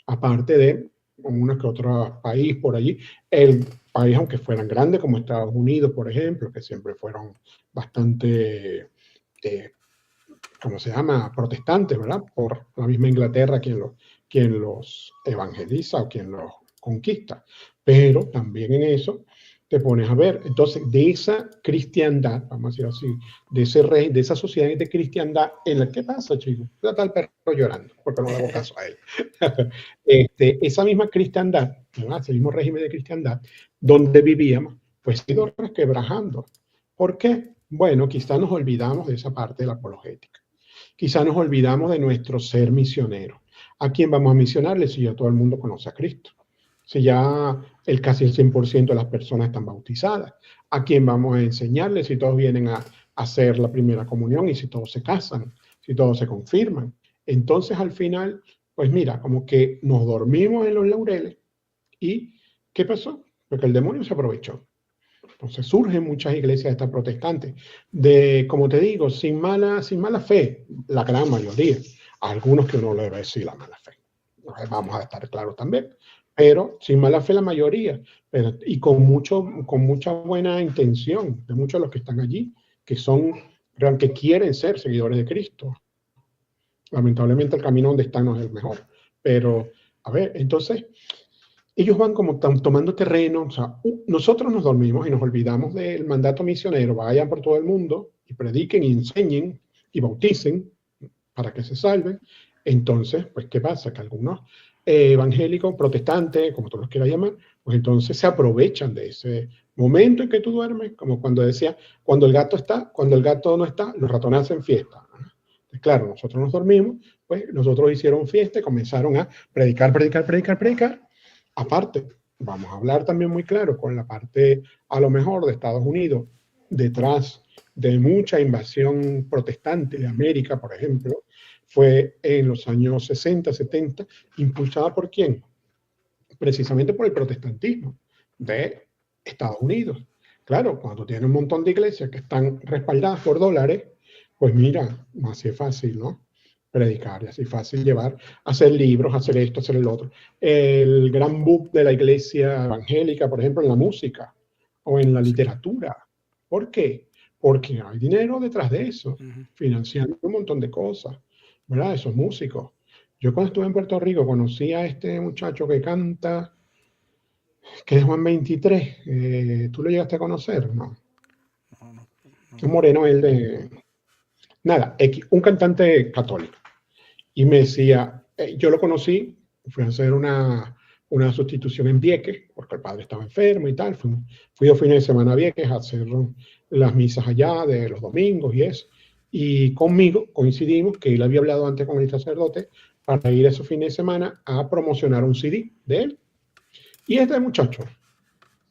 aparte de uno que otro país por allí. El país, aunque fueran grandes, como Estados Unidos, por ejemplo, que siempre fueron bastante, ¿cómo se llama?, protestantes, ¿verdad? Por la misma Inglaterra quien los evangeliza o quien los conquista. Pero también en eso te pones a ver, entonces, de esa cristiandad, vamos a decir así, de esa sociedad de cristiandad, en la que pasa, chicos, está el perro llorando, porque no le hago caso a él. Esa misma cristiandad, ¿verdad? Ese mismo régimen de cristiandad, donde vivíamos, pues ha ido resquebrajando. ¿Por qué? Bueno, quizás nos olvidamos de esa parte de la apologética. quizá nos olvidamos de nuestro ser misionero. ¿A quién vamos a misionarle si ya todo el mundo conoce a Cristo? Si ya casi el 100% de las personas están bautizadas. ¿A quién vamos a enseñarle si todos vienen a hacer la primera comunión y si todos se casan, si todos se confirman? Entonces, al final, pues mira, como que nos dormimos en los laureles y ¿qué pasó? Porque el demonio se aprovechó. Entonces surgen muchas iglesias estas protestantes, como te digo, sin mala fe, la gran mayoría. Algunos que uno le debe decir la mala fe. Vamos a estar claros también. Pero sin mala fe la mayoría. Y con mucha buena intención de muchos de los que están allí, que quieren ser seguidores de Cristo. Lamentablemente el camino donde están no es el mejor. Pero, a ver, entonces ellos van como tomando terreno, o sea, nosotros nos dormimos y nos olvidamos del mandato misionero, vayan por todo el mundo y prediquen y enseñen y bauticen para que se salven. Entonces, pues, ¿qué pasa? Que algunos evangélicos, protestantes, como tú los quieras llamar, pues entonces se aprovechan de ese momento en que tú duermes, como cuando decía, cuando el gato no está, los ratones hacen fiesta. Pues claro, nosotros nos dormimos, pues nosotros hicieron fiesta y comenzaron a predicar. Aparte, vamos a hablar también muy claro con la parte, a lo mejor, de Estados Unidos, detrás de mucha invasión protestante de América, por ejemplo, fue en los años 60, 70, impulsada ¿por quién? Precisamente por el protestantismo de Estados Unidos. Claro, cuando tienes un montón de iglesias que están respaldadas por dólares, pues mira, no así es fácil, ¿no? Predicar, y así fácil llevar, hacer libros, hacer esto, hacer el otro. El gran boom de la iglesia evangélica, por ejemplo, en la música o en la literatura. ¿Por qué? Porque hay dinero detrás de eso, financiando un montón de cosas, ¿verdad? Esos músicos. Yo cuando estuve en Puerto Rico conocí a este muchacho que canta, que es Juan 23. ¿Tú lo llegaste a conocer? No. Un moreno, él de... Nada, un cantante católico. Y me decía, yo lo conocí, fui a hacer una sustitución en Vieques, porque el padre estaba enfermo y tal. Fui 2 fines de semana a Vieques a hacer las misas allá de los domingos y eso. Y conmigo coincidimos que él había hablado antes con el sacerdote para ir esos fines de semana a promocionar un CD de él. Y este muchacho,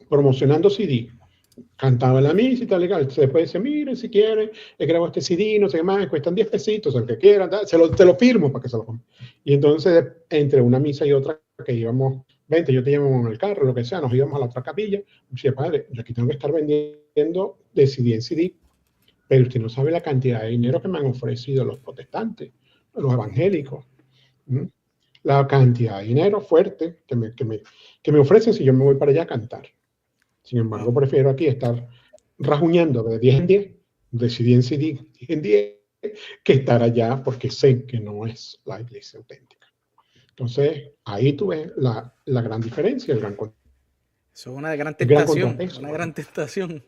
promocionando CD, cantaba en la misa y tal, legal. Entonces después dice, miren, si quieren, he grabado este CD, no sé qué más, cuestan 10 pesitos, el que quieran, te lo firmo para que se lo compren. Y entonces, entre una misa y otra, que íbamos, 20, yo te llevo en el carro, lo que sea, nos íbamos a la otra capilla, y decía, padre, yo aquí tengo que estar vendiendo de CD en CD, pero usted no sabe la cantidad de dinero que me han ofrecido los protestantes, los evangélicos. La cantidad de dinero fuerte que me ofrecen si yo me voy para allá a cantar. Sin embargo, prefiero aquí estar rajuñando de 10 en 10, de CD en CD, 10 en 10, que estar allá porque sé que no es la iglesia auténtica. Entonces, ahí tú ves la gran diferencia, el gran contrapeso. Eso es una gran tentación, una gran tentación.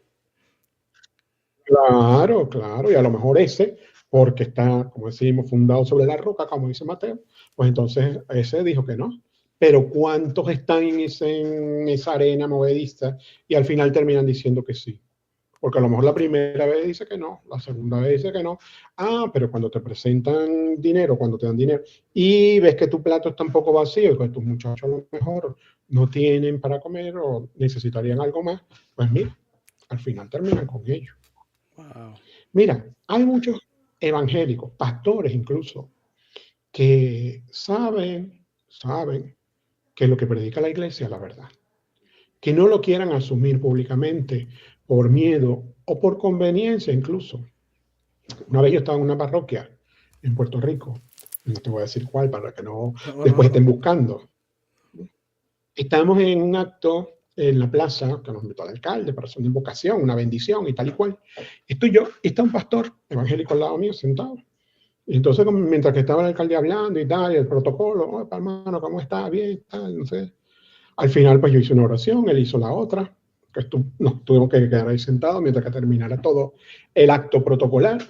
Claro, claro, y a lo mejor ese, porque está, como decimos, fundado sobre la roca, como dice Mateo, pues entonces ese dijo que no. Pero ¿cuántos están en esa arena movediza y al final terminan diciendo que sí? Porque a lo mejor la primera vez dice que no, la segunda vez dice que no. Ah, pero cuando te presentan dinero, cuando te dan dinero, y ves que tu plato está un poco vacío, y que tus muchachos a lo mejor no tienen para comer o necesitarían algo más, pues mira, al final terminan con ello. Wow. Mira, hay muchos evangélicos, pastores incluso, que saben que lo que predica la iglesia es la verdad. Que no lo quieran asumir públicamente por miedo o por conveniencia incluso. Una vez yo estaba en una parroquia en Puerto Rico, no te voy a decir cuál para que no después estén buscando. Estábamos en un acto en la plaza, que nos invitó el alcalde para hacer una invocación, una bendición y tal y cual. Estoy yo, y está un pastor evangélico al lado mío sentado. Y entonces, mientras que estaba el alcalde hablando y tal, y el protocolo, oh, hermano, ¿cómo está? Bien, tal, no sé. Al final, pues yo hice una oración, él hizo la otra, que nos tuvimos que quedar ahí sentados mientras que terminara todo el acto protocolar.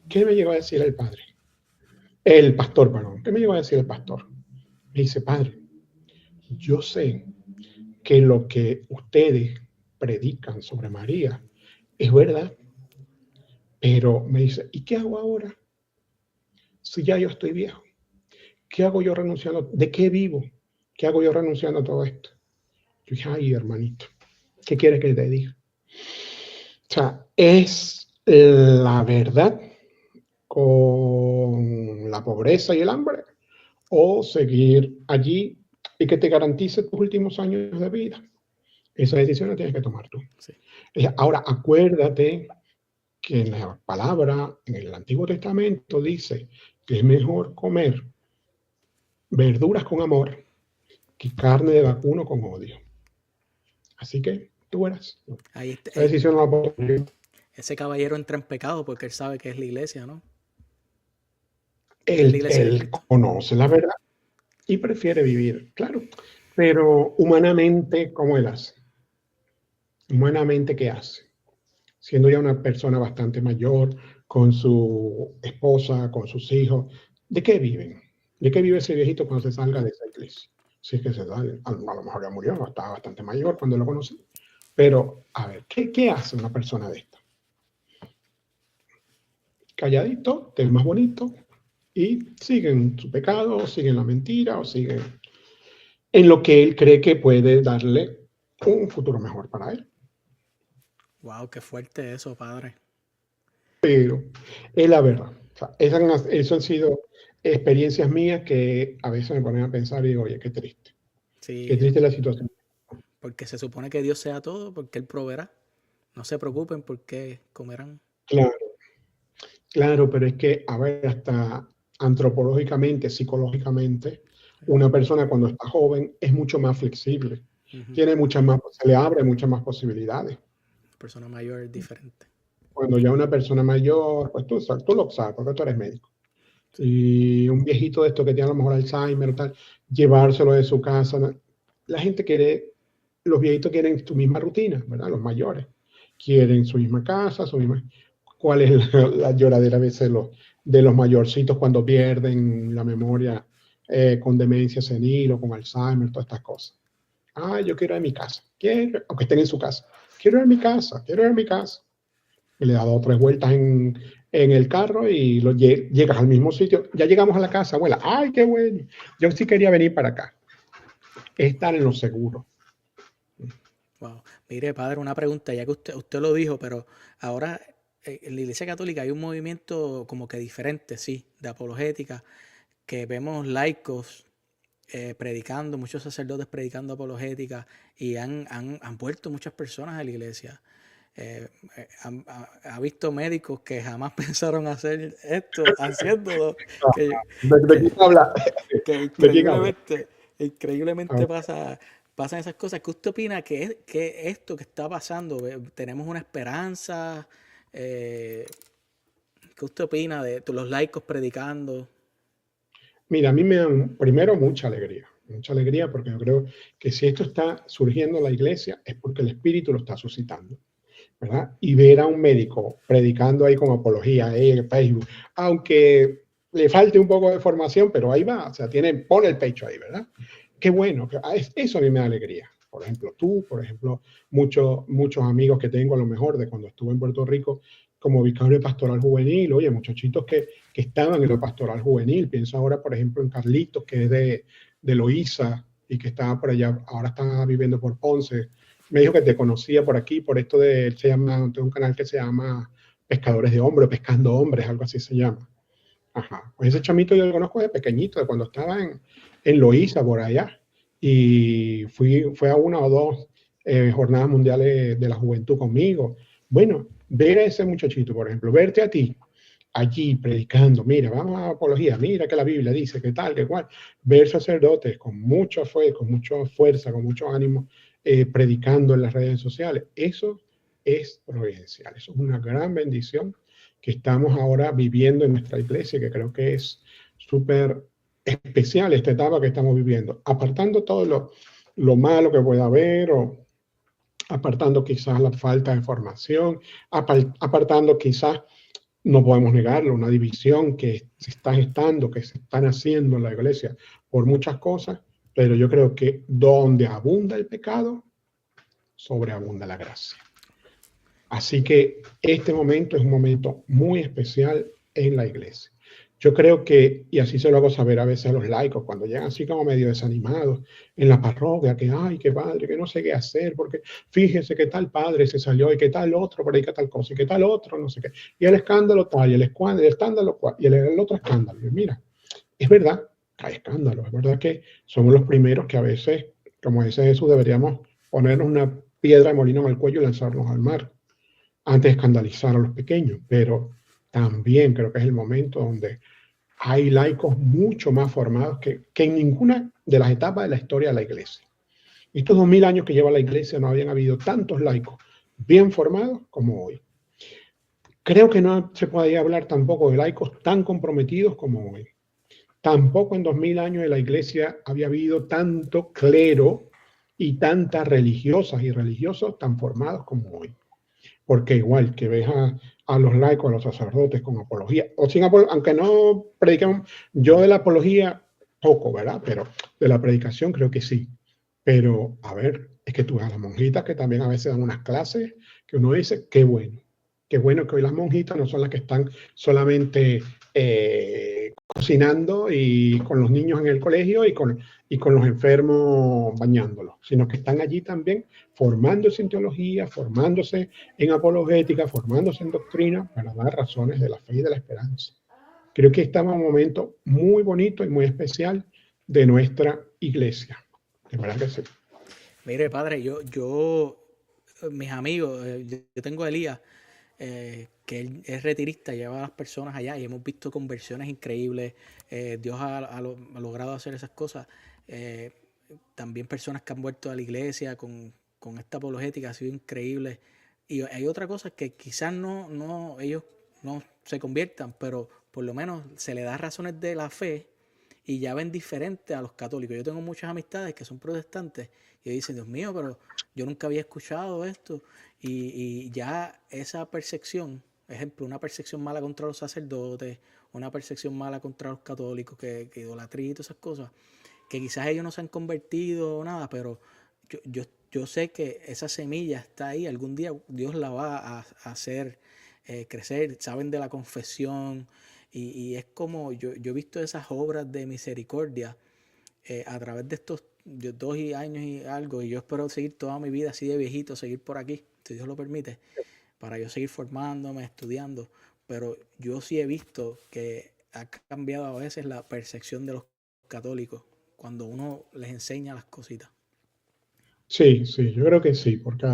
¿Qué me llegó a decir el padre? El pastor, perdón. ¿Qué me llegó a decir el pastor? Me dice, padre, yo sé que lo que ustedes predican sobre María es verdad, pero me dice, ¿y qué hago ahora? si ya yo estoy viejo? ¿Qué hago yo renunciando? ¿De qué vivo? ¿Qué hago yo renunciando a todo esto? Yo dije, ay, hermanito, ¿qué quieres que te diga? O sea, es la verdad con la pobreza y el hambre, o seguir allí y que te garantice tus últimos años de vida. Esa decisión la tienes que tomar tú. Sí. Ahora, acuérdate que en la palabra, en el Antiguo Testamento, dice que es mejor comer verduras con amor que carne de vacuno con odio. Así que tú verás. Ahí Esa decisión no la puedo tomar yo. ese caballero entra en pecado porque él sabe que es la iglesia, ¿no? Es la iglesia de Él Cristo. conoce la verdad y prefiere vivir, claro. Pero humanamente, ¿cómo él hace? Humanamente, ¿qué hace? Siendo ya una persona bastante mayor, con su esposa, con sus hijos, ¿de qué viven? ¿De qué vive ese viejito cuando se salga de esa iglesia? Si es que se sale, a lo mejor ya murió, estaba bastante mayor cuando lo conocí. Pero, a ver, ¿qué hace una persona de esta? Calladito, del más bonito, y siguen su pecado, o siguen la mentira, o siguen en lo que él cree que puede darle un futuro mejor para él. Wow, qué fuerte eso, padre. Pero es la verdad. O sea, eso han sido experiencias mías que a veces me ponen a pensar y digo, oye, qué triste. Sí, Qué triste la situación. porque se supone que Dios sea todo, porque Él proveerá. No se preocupen porque comerán. Claro, claro, pero es que, a ver, hasta antropológicamente, psicológicamente, una persona cuando está joven es mucho más flexible. Tiene muchas más, se le abre muchas más posibilidades. Persona mayor es diferente. Cuando ya una persona mayor, pues tú lo sabes, porque tú eres médico. Y un viejito de esto que tiene a lo mejor Alzheimer o tal, llevárselo de su casa. ¿No? La gente quiere, los viejitos quieren su misma rutina, ¿verdad? Los mayores quieren su misma casa, su misma... ¿Cuál es la lloradera a veces de los mayorcitos cuando pierden la memoria con demencia senil o con Alzheimer, todas estas cosas? Ah, yo quiero ir a mi casa, aunque estén en su casa. Quiero ir a mi casa, quiero ir a mi casa. Y le da 2 o 3 vueltas en el carro y llegas al mismo sitio. Ya llegamos a la casa, abuela. ¡Ay, qué bueno! Yo sí quería venir para acá. Estar en lo seguro. Wow. Mire, padre, una pregunta, ya que usted lo dijo, pero ahora en la Iglesia Católica hay un movimiento como que diferente, sí, de apologética, que vemos laicos predicando, muchos sacerdotes predicando apologética y han vuelto muchas personas a la iglesia. Ha visto médicos que jamás pensaron hacer esto, haciéndolo. ¿De quién habla? Que ¿De quién habla? increíblemente pasan esas cosas. ¿Qué usted opina que esto que está pasando? ¿Tenemos una esperanza? ¿Qué usted opina de los laicos predicando? Mira, a mí me dan primero mucha alegría porque yo creo que si esto está surgiendo en la iglesia es porque el Espíritu lo está suscitando, ¿verdad? Y ver a un médico predicando ahí con apología ahí en Facebook, aunque le falte un poco de formación, pero ahí va, o sea, pone el pecho ahí, ¿verdad? Qué bueno, eso a mí me da alegría. Por ejemplo, tú, por ejemplo, muchos amigos que tengo a lo mejor de cuando estuve en Puerto Rico como vicario de pastoral juvenil, oye, muchachitos que estaban en la pastoral juvenil. Pienso ahora, por ejemplo, en Carlitos, que es de Loíza y que estaba por allá, ahora está viviendo por Ponce. Me dijo que te conocía por aquí, por esto tengo un canal que se llama Pescadores de Hombres, Pescando Hombres, algo así se llama. Ajá, pues ese chamito yo lo conozco de pequeñito, de cuando estaba en Loíza, por allá. Y fue a 1 o 2 jornadas mundiales de la juventud conmigo. Bueno, ver a ese muchachito, por ejemplo, verte a ti allí predicando, mira, vamos a apología, mira que la Biblia dice que tal, que cual, ver sacerdotes con mucha fe, con mucha fuerza, con mucho ánimo, predicando en las redes sociales, eso es providencial, eso es una gran bendición que estamos ahora viviendo en nuestra iglesia, que creo que es súper especial esta etapa que estamos viviendo, apartando todo lo malo que pueda haber o apartando quizás la falta de formación, apartando quizás, no podemos negarlo, una división que se está gestando, que se están haciendo en la iglesia por muchas cosas, pero yo creo que donde abunda el pecado, sobreabunda la gracia. Así que este momento es un momento muy especial en la iglesia. Yo creo que, y así se lo hago saber a veces a los laicos, cuando llegan así como medio desanimados en la parroquia, que ay, qué padre, que no sé qué hacer, porque fíjese que tal padre se salió y que tal otro predica tal cosa y que tal otro, no sé qué. Y el escándalo tal, y el escándalo cual, y el otro escándalo. Y mira, es verdad, hay escándalos, es verdad que somos los primeros que a veces, como dice Jesús, deberíamos ponernos una piedra de molino en el cuello y lanzarnos al mar antes de escandalizar a los pequeños, pero también creo que es el momento donde hay laicos mucho más formados que en ninguna de las etapas de la historia de la Iglesia. Estos 2000 años que lleva la Iglesia no habían habido tantos laicos bien formados como hoy. Creo que no se podía hablar tampoco de laicos tan comprometidos como hoy. Tampoco en 2000 años de la Iglesia había habido tanto clero y tantas religiosas y religiosos tan formados como hoy. Porque igual que ves a los laicos, a los sacerdotes con apología, o sin apología, aunque no predican, yo de la apología poco, ¿verdad? Pero de la predicación creo que sí. Pero, a ver, es que tú ves a las monjitas que también a veces dan unas clases que uno dice, qué bueno que hoy las monjitas no son las que están solamente cocinando y con los niños en el colegio y con los enfermos bañándolos, sino que están allí también formándose en teología, formándose en apologética, formándose en doctrina para dar razones de la fe y de la esperanza. Creo que estamos en un momento muy bonito y muy especial de nuestra iglesia. De verdad que sí. Mire, padre, mis amigos, yo tengo a Elías, que él es retirista, lleva a las personas allá y hemos visto conversiones increíbles. Dios ha logrado hacer esas cosas. También personas que han vuelto a la iglesia con esta apologética ha sido increíble. Y hay otra cosa que quizás ellos no se conviertan, pero por lo menos se le da razones de la fe y ya ven diferente a los católicos. Yo tengo muchas amistades que son protestantes y dicen, Dios mío, pero yo nunca había escuchado esto. Y ya esa percepción, ejemplo, una percepción mala contra los sacerdotes, una percepción mala contra los católicos, que idolatría y todas esas cosas, que quizás ellos no se han convertido o nada, pero yo sé que esa semilla está ahí, algún día Dios la va a hacer crecer, saben de la confesión, y es como yo he visto esas obras de misericordia a través de estos 2 años y algo, y yo espero seguir toda mi vida así de viejito, seguir por aquí, si Dios lo permite, para yo seguir formándome, estudiando, pero yo sí he visto que ha cambiado a veces la percepción de los católicos cuando uno les enseña las cositas. Sí, yo creo que sí, porque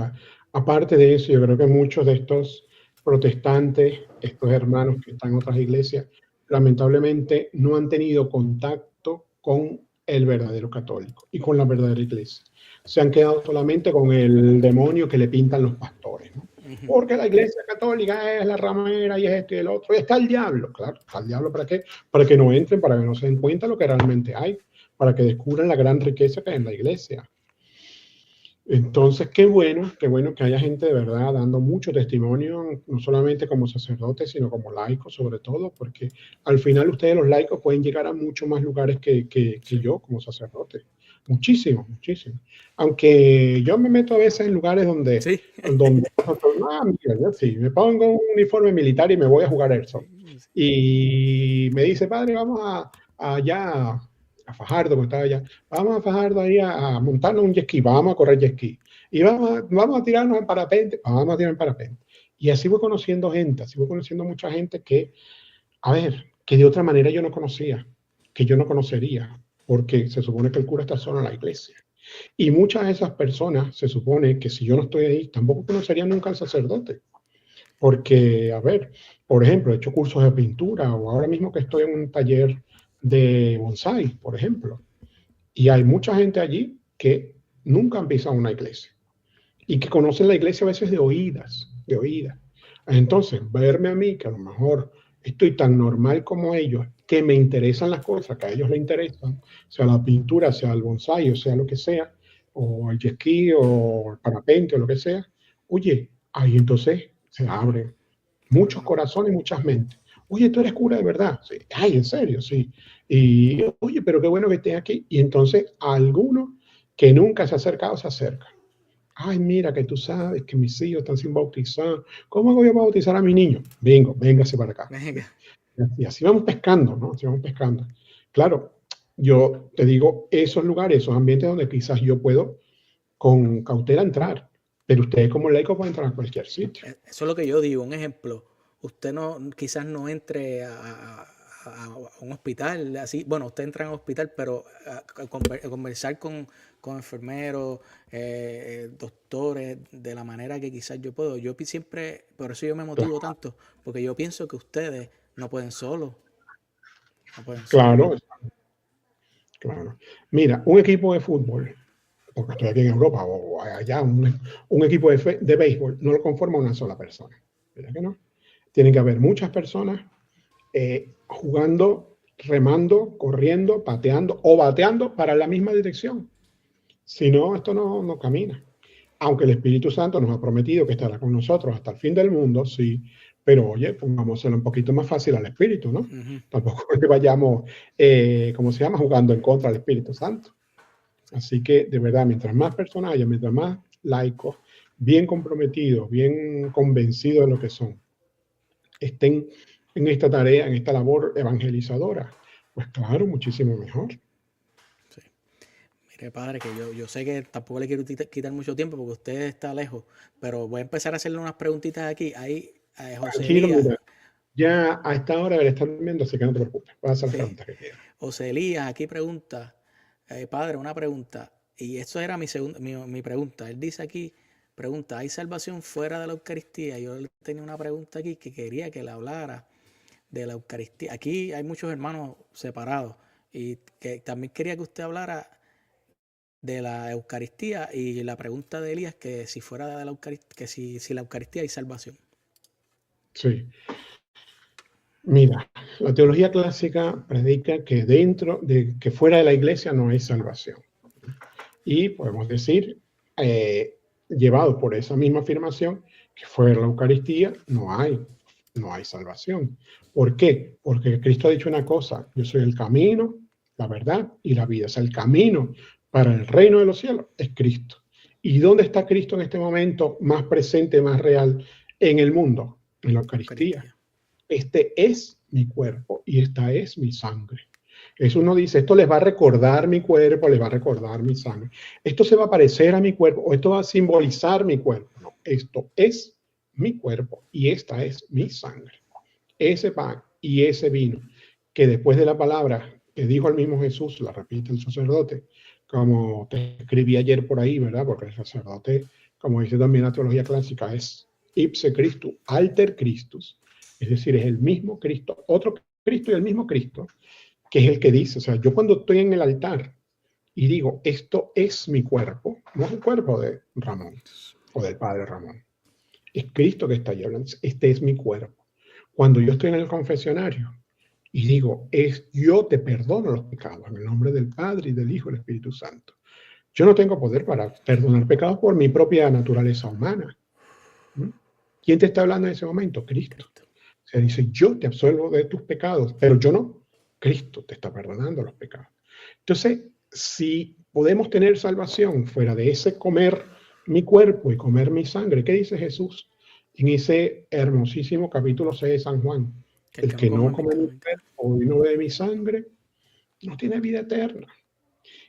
aparte de eso, yo creo que muchos de estos protestantes, estos hermanos que están en otras iglesias, lamentablemente no han tenido contacto con el verdadero católico y con la verdadera iglesia. Se han quedado solamente con el demonio que le pintan los pastores, ¿no? Porque la iglesia católica es la ramera y es esto y el otro. Y está el diablo, claro. ¿Está el diablo para qué? Para que no entren, para que no se den cuenta de lo que realmente hay, para que descubran la gran riqueza que hay en la iglesia. Entonces, qué bueno que haya gente de verdad dando mucho testimonio, no solamente como sacerdotes, sino como laicos sobre todo, porque al final ustedes los laicos pueden llegar a muchos más lugares que yo como sacerdote. Muchísimo. Aunque yo me meto a veces en lugares donde, sí. Mira, yo sí, me pongo un uniforme militar y me voy a jugar Airsoft. Y me dice, padre, vamos allá a Fajardo, porque estaba allá, vamos a Fajardo ahí a montarnos un jet ski, vamos a correr jet ski, y vamos a tirarnos en parapente, vamos a tirar en parapente. Y así voy conociendo gente, así voy conociendo mucha gente que, a ver, que de otra manera yo no conocía, que yo no conocería, porque se supone que el cura está solo en la iglesia. Y muchas de esas personas, se supone que si yo no estoy ahí, tampoco conocerían nunca al sacerdote. Porque, a ver, por ejemplo, he hecho cursos de pintura, o ahora mismo que estoy en un taller de bonsai, por ejemplo. Y hay mucha gente allí que nunca han pisado una iglesia y que conocen la iglesia a veces de oídas. Entonces, verme a mí, que a lo mejor estoy tan normal como ellos, que me interesan las cosas que a ellos les interesan, sea la pintura, sea el bonsai, o sea lo que sea, o el jet ski, o el parapente, o lo que sea, oye, ahí entonces se abren muchos corazones y muchas mentes. Oye, tú eres cura de verdad. Sí. Ay, en serio, sí. Y oye, pero qué bueno que estés aquí. Y entonces alguno que nunca se ha acercado se acerca. Ay, mira, que tú sabes que mis hijos están sin bautizar. ¿Cómo voy a bautizar a mi niño? Véngase para acá. Venga. Y así vamos pescando, ¿no? Así vamos pescando. Claro, yo te digo, esos lugares, esos ambientes donde quizás yo puedo con cautela entrar, pero ustedes como laicos pueden entrar a cualquier sitio. Eso es lo que yo digo, un ejemplo. Usted quizás no entre a un hospital, así, bueno, usted entra en un hospital, pero a conversar con enfermeros, doctores, de la manera que quizás yo puedo. Yo siempre, por eso yo me motivo tanto, porque yo pienso que ustedes no pueden solos. No pueden Claro, claro. Mira, un equipo de fútbol, porque estoy aquí en Europa o allá, un equipo de béisbol no lo conforma una sola persona. ¿Verdad que no? Tienen que haber muchas personas jugando, remando, corriendo, pateando o bateando para la misma dirección. Si no, esto no camina. Aunque el Espíritu Santo nos ha prometido que estará con nosotros hasta el fin del mundo, sí, pero oye, pongámoselo un poquito más fácil al Espíritu, ¿no? Tampoco es que vayamos, ¿cómo se llama?, jugando en contra del Espíritu Santo. Así que, de verdad, mientras más personas haya, mientras más laicos, bien comprometidos, bien convencidos de lo que son, estén en esta tarea, en esta labor evangelizadora, pues claro, muchísimo mejor. Sí. Mire, padre, que yo sé que tampoco le quiero quitar mucho tiempo porque usted está lejos, pero voy a empezar a hacerle unas preguntitas aquí. Ahí, José Elías. Ya a esta hora debería estar durmiendo, así que no te preocupes. Vas a hacer las preguntas que quieras. José Elías aquí pregunta, padre, una pregunta, y eso era mi pregunta. Él dice aquí, pregunta, ¿hay salvación fuera de la Eucaristía? Yo tenía una pregunta aquí que quería que le hablara de la Eucaristía. Aquí hay muchos hermanos separados y que también quería que usted hablara de la Eucaristía y la pregunta de Elías que si fuera de la Eucaristía, que si la Eucaristía hay salvación. Sí. Mira, la teología clásica predica que que fuera de la iglesia no hay salvación. Y podemos decir, llevado por esa misma afirmación, que fuera de la Eucaristía no hay salvación. ¿Por qué? Porque Cristo ha dicho una cosa: yo soy el camino, la verdad y la vida. O sea, el camino para el reino de los cielos es Cristo. ¿Y dónde está Cristo en este momento más presente, más real en el mundo? En la Eucaristía. Este es mi cuerpo y esta es mi sangre. Eso uno dice, esto les va a recordar mi cuerpo, les va a recordar mi sangre. Esto se va a parecer a mi cuerpo o esto va a simbolizar mi cuerpo. No, esto es mi cuerpo y esta es mi sangre. Ese pan y ese vino, que después de la palabra que dijo el mismo Jesús, la repite el sacerdote, como te escribí ayer por ahí, ¿verdad? Porque el sacerdote, como dice también la teología clásica, es ipse Christus, alter Christus. Es decir, es el mismo Cristo, otro Cristo y el mismo Cristo, que es el que dice, o sea, yo cuando estoy en el altar y digo, esto es mi cuerpo, no es el cuerpo de Ramón o del padre Ramón, es Cristo que está ahí hablando, este es mi cuerpo. Cuando yo estoy en el confesionario y digo, yo te perdono los pecados en el nombre del Padre y del Hijo y del Espíritu Santo. Yo no tengo poder para perdonar pecados por mi propia naturaleza humana. ¿Quién te está hablando en ese momento? Cristo. O sea, dice, yo te absuelvo de tus pecados, pero yo no. Cristo te está perdonando los pecados. Entonces, si podemos tener salvación fuera de ese comer mi cuerpo y comer mi sangre, ¿qué dice Jesús en ese hermosísimo capítulo 6 de San Juan? El que no come mi cuerpo y no bebe mi sangre, no tiene vida eterna.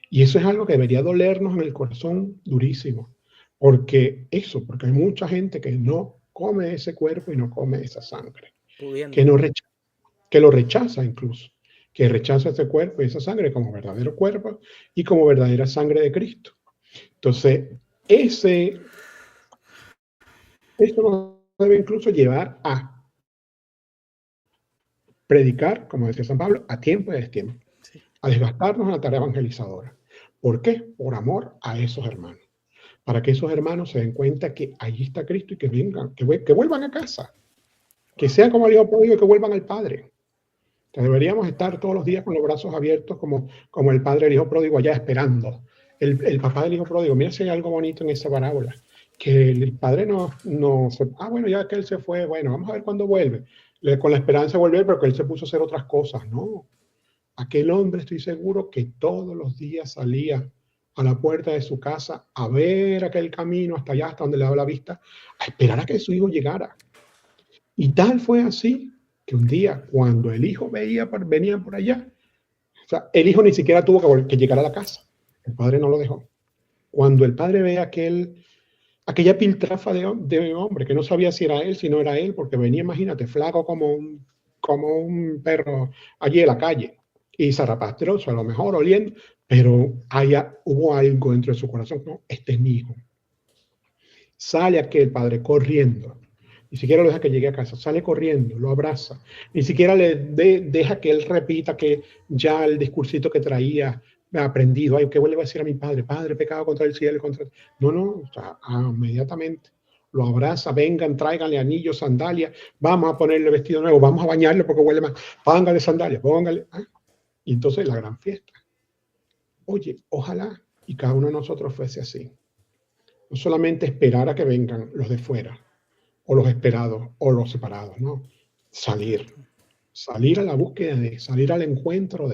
Y eso es algo que debería dolernos en el corazón durísimo. Porque hay mucha gente que no come ese cuerpo y no come esa sangre. Que lo rechaza incluso, que rechaza ese cuerpo y esa sangre como verdadero cuerpo y como verdadera sangre de Cristo. Entonces, esto nos debe incluso llevar a predicar, como decía San Pablo, a tiempo y a destiempo, a desgastarnos en la tarea evangelizadora. ¿Por qué? Por amor a esos hermanos. Para que esos hermanos se den cuenta que allí está Cristo y que vengan, que vuelvan a casa. Que sea como el hijo pródigo y que vuelvan al Padre. Que deberíamos estar todos los días con los brazos abiertos como el padre del hijo pródigo allá esperando. El papá del hijo pródigo, mira si hay algo bonito en esa parábola. Que el padre no se... bueno, ya que él se fue, bueno, vamos a ver cuándo vuelve. Con la esperanza de volver, pero que él se puso a hacer otras cosas. No. Aquel hombre, estoy seguro que todos los días salía a la puerta de su casa a ver aquel camino hasta allá, hasta donde le daba la vista, a esperar a que su hijo llegara. Y tal fue así que un día cuando el hijo venía por allá, o sea, el hijo ni siquiera tuvo que llegar a la casa. El padre no lo dejó. Cuando el padre ve aquella piltrafa de hombre que no sabía si era él, si no era él, porque venía, imagínate, flaco como un perro allí en la calle y zarrapastroso, a lo mejor oliendo, pero hubo algo dentro de su corazón. No, este es mi hijo. Sale aquel padre corriendo. Ni siquiera lo deja que llegue a casa, sale corriendo, lo abraza, ni siquiera deja que él repita que ya el discursito que traía aprendido, ay, ¿qué le voy a decir a mi padre? Padre, pecado contra el cielo, No, o sea, inmediatamente lo abraza, vengan, tráiganle anillos, sandalias, vamos a ponerle vestido nuevo, vamos a bañarlo porque huele más, póngale sandalias, póngale. Y entonces la gran fiesta. Oye, ojalá y cada uno de nosotros fuese así. No solamente esperar a que vengan los de fuera, o los esperados, o los separados, ¿no? Salir a la búsqueda salir al encuentro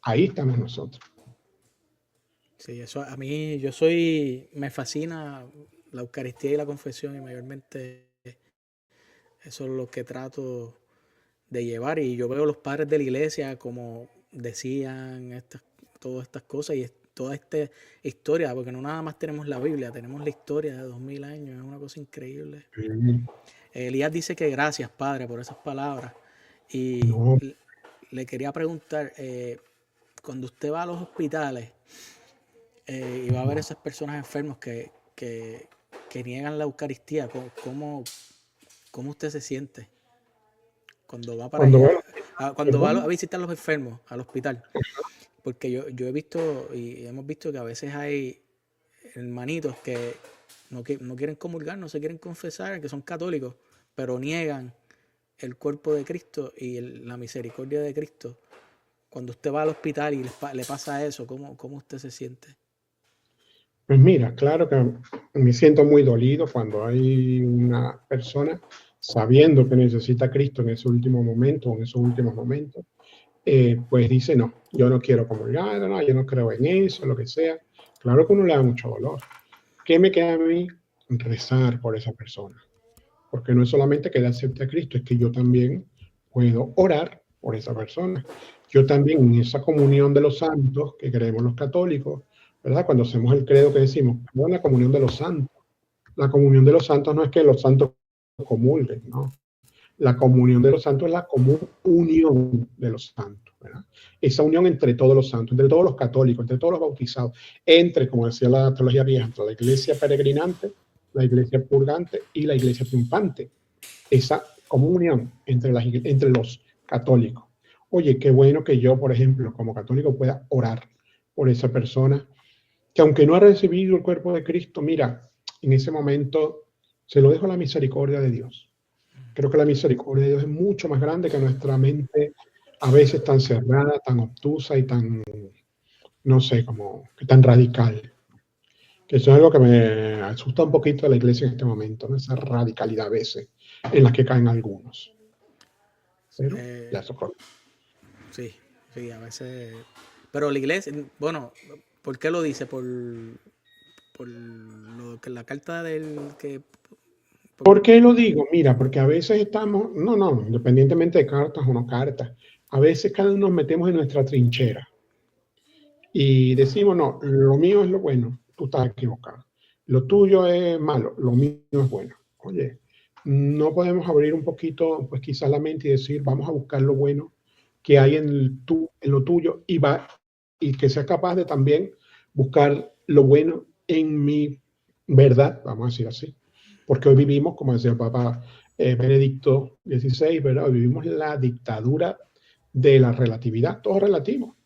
ahí estamos nosotros. Sí, eso a mí, me fascina la Eucaristía y la confesión, y mayormente eso es lo que trato de llevar, y yo veo a los padres de la iglesia como decían todas estas cosas y toda esta historia, porque no nada más tenemos la Biblia, tenemos la historia de 2000 años, es una cosa increíble. Elías dice que gracias, Padre, por esas palabras. Y le quería preguntar, cuando usted va a los hospitales y va a ver a esas personas enfermas que niegan la Eucaristía, ¿cómo usted se siente cuando va para allá, cuando va a visitar a los enfermos al hospital? Porque yo he visto y hemos visto que a veces hay hermanitos que no quieren comulgar, no se quieren confesar, que son católicos, pero niegan el cuerpo de Cristo y la misericordia de Cristo. Cuando usted va al hospital y le pasa eso, ¿cómo usted se siente? Pues mira, claro que me siento muy dolido cuando hay una persona sabiendo que necesita a Cristo en ese último momento, en esos últimos momentos, pues dice, no, yo no quiero comulgar, no, yo no creo en eso, lo que sea. Claro que uno le da mucho dolor. ¿Qué me queda a mí? Rezar por esa persona. Porque no es solamente que le acepte a Cristo, es que yo también puedo orar por esa persona. Yo también en esa comunión de los santos que creemos los católicos, ¿verdad? Cuando hacemos el credo que decimos, no, la comunión de los santos. La comunión de los santos no es que los santos comulguen, ¿no? La comunión de los santos es la común unión de los santos, ¿verdad? Esa unión entre todos los santos, entre todos los católicos, entre todos los bautizados, como decía la teología vieja, entre la iglesia peregrinante, la iglesia purgante y la iglesia triunfante. Esa comunión entre los católicos. Oye, qué bueno que yo, por ejemplo, como católico pueda orar por esa persona que aunque no ha recibido el cuerpo de Cristo, mira, en ese momento se lo dejo a la misericordia de Dios. Creo que la misericordia de Dios es mucho más grande que nuestra mente, a veces tan cerrada, tan obtusa y tan, no sé, como que tan radical. Que eso es algo que me asusta un poquito de la iglesia en este momento, ¿no? Esa radicalidad a veces en la que caen algunos. Pero ya eso fue. Sí, a veces. Pero la iglesia, bueno, ¿por qué lo dice? Por lo que la carta del que. ¿Por qué lo digo? Mira, porque a veces estamos, no, independientemente de cartas o no cartas, a veces cada uno nos metemos en nuestra trinchera y decimos, no, lo mío es lo bueno, tú estás equivocado. Lo tuyo es malo, lo mío es bueno. Oye, no podemos abrir un poquito, pues quizás la mente y decir, vamos a buscar lo bueno que hay en lo tuyo y que seas capaz de también buscar lo bueno en mi verdad, vamos a decir así. Porque hoy vivimos, como decía el Papa Benedicto XVI, ¿verdad? Hoy vivimos la dictadura de la relatividad, todo relativo.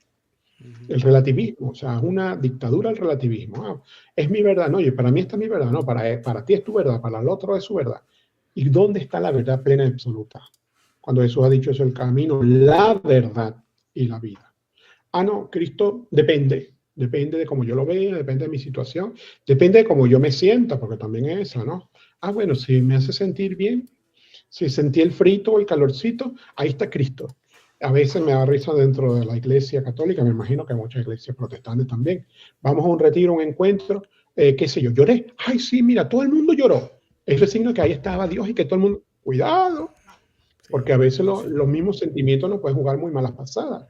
El relativismo, o sea, es una dictadura del relativismo. Es mi verdad, no, oye, para mí esta es mi verdad, no, para ti es tu verdad, para el otro es su verdad. ¿Y dónde está la verdad plena y absoluta? Cuando Jesús ha dicho eso, el camino, la verdad y la vida. No, Cristo depende de cómo yo lo vea, depende de mi situación, depende de cómo yo me sienta, porque también es esa, ¿no? Bueno, si me hace sentir bien, si sentí el frito o el calorcito, ahí está Cristo. A veces me da risa dentro de la iglesia católica, me imagino que muchas iglesias protestantes también. Vamos a un retiro, un encuentro, qué sé yo, lloré. Ay, sí, mira, todo el mundo lloró. Eso es signo que ahí estaba Dios y que todo el mundo, cuidado. porque a veces los mismos sentimientos nos pueden jugar muy malas pasadas.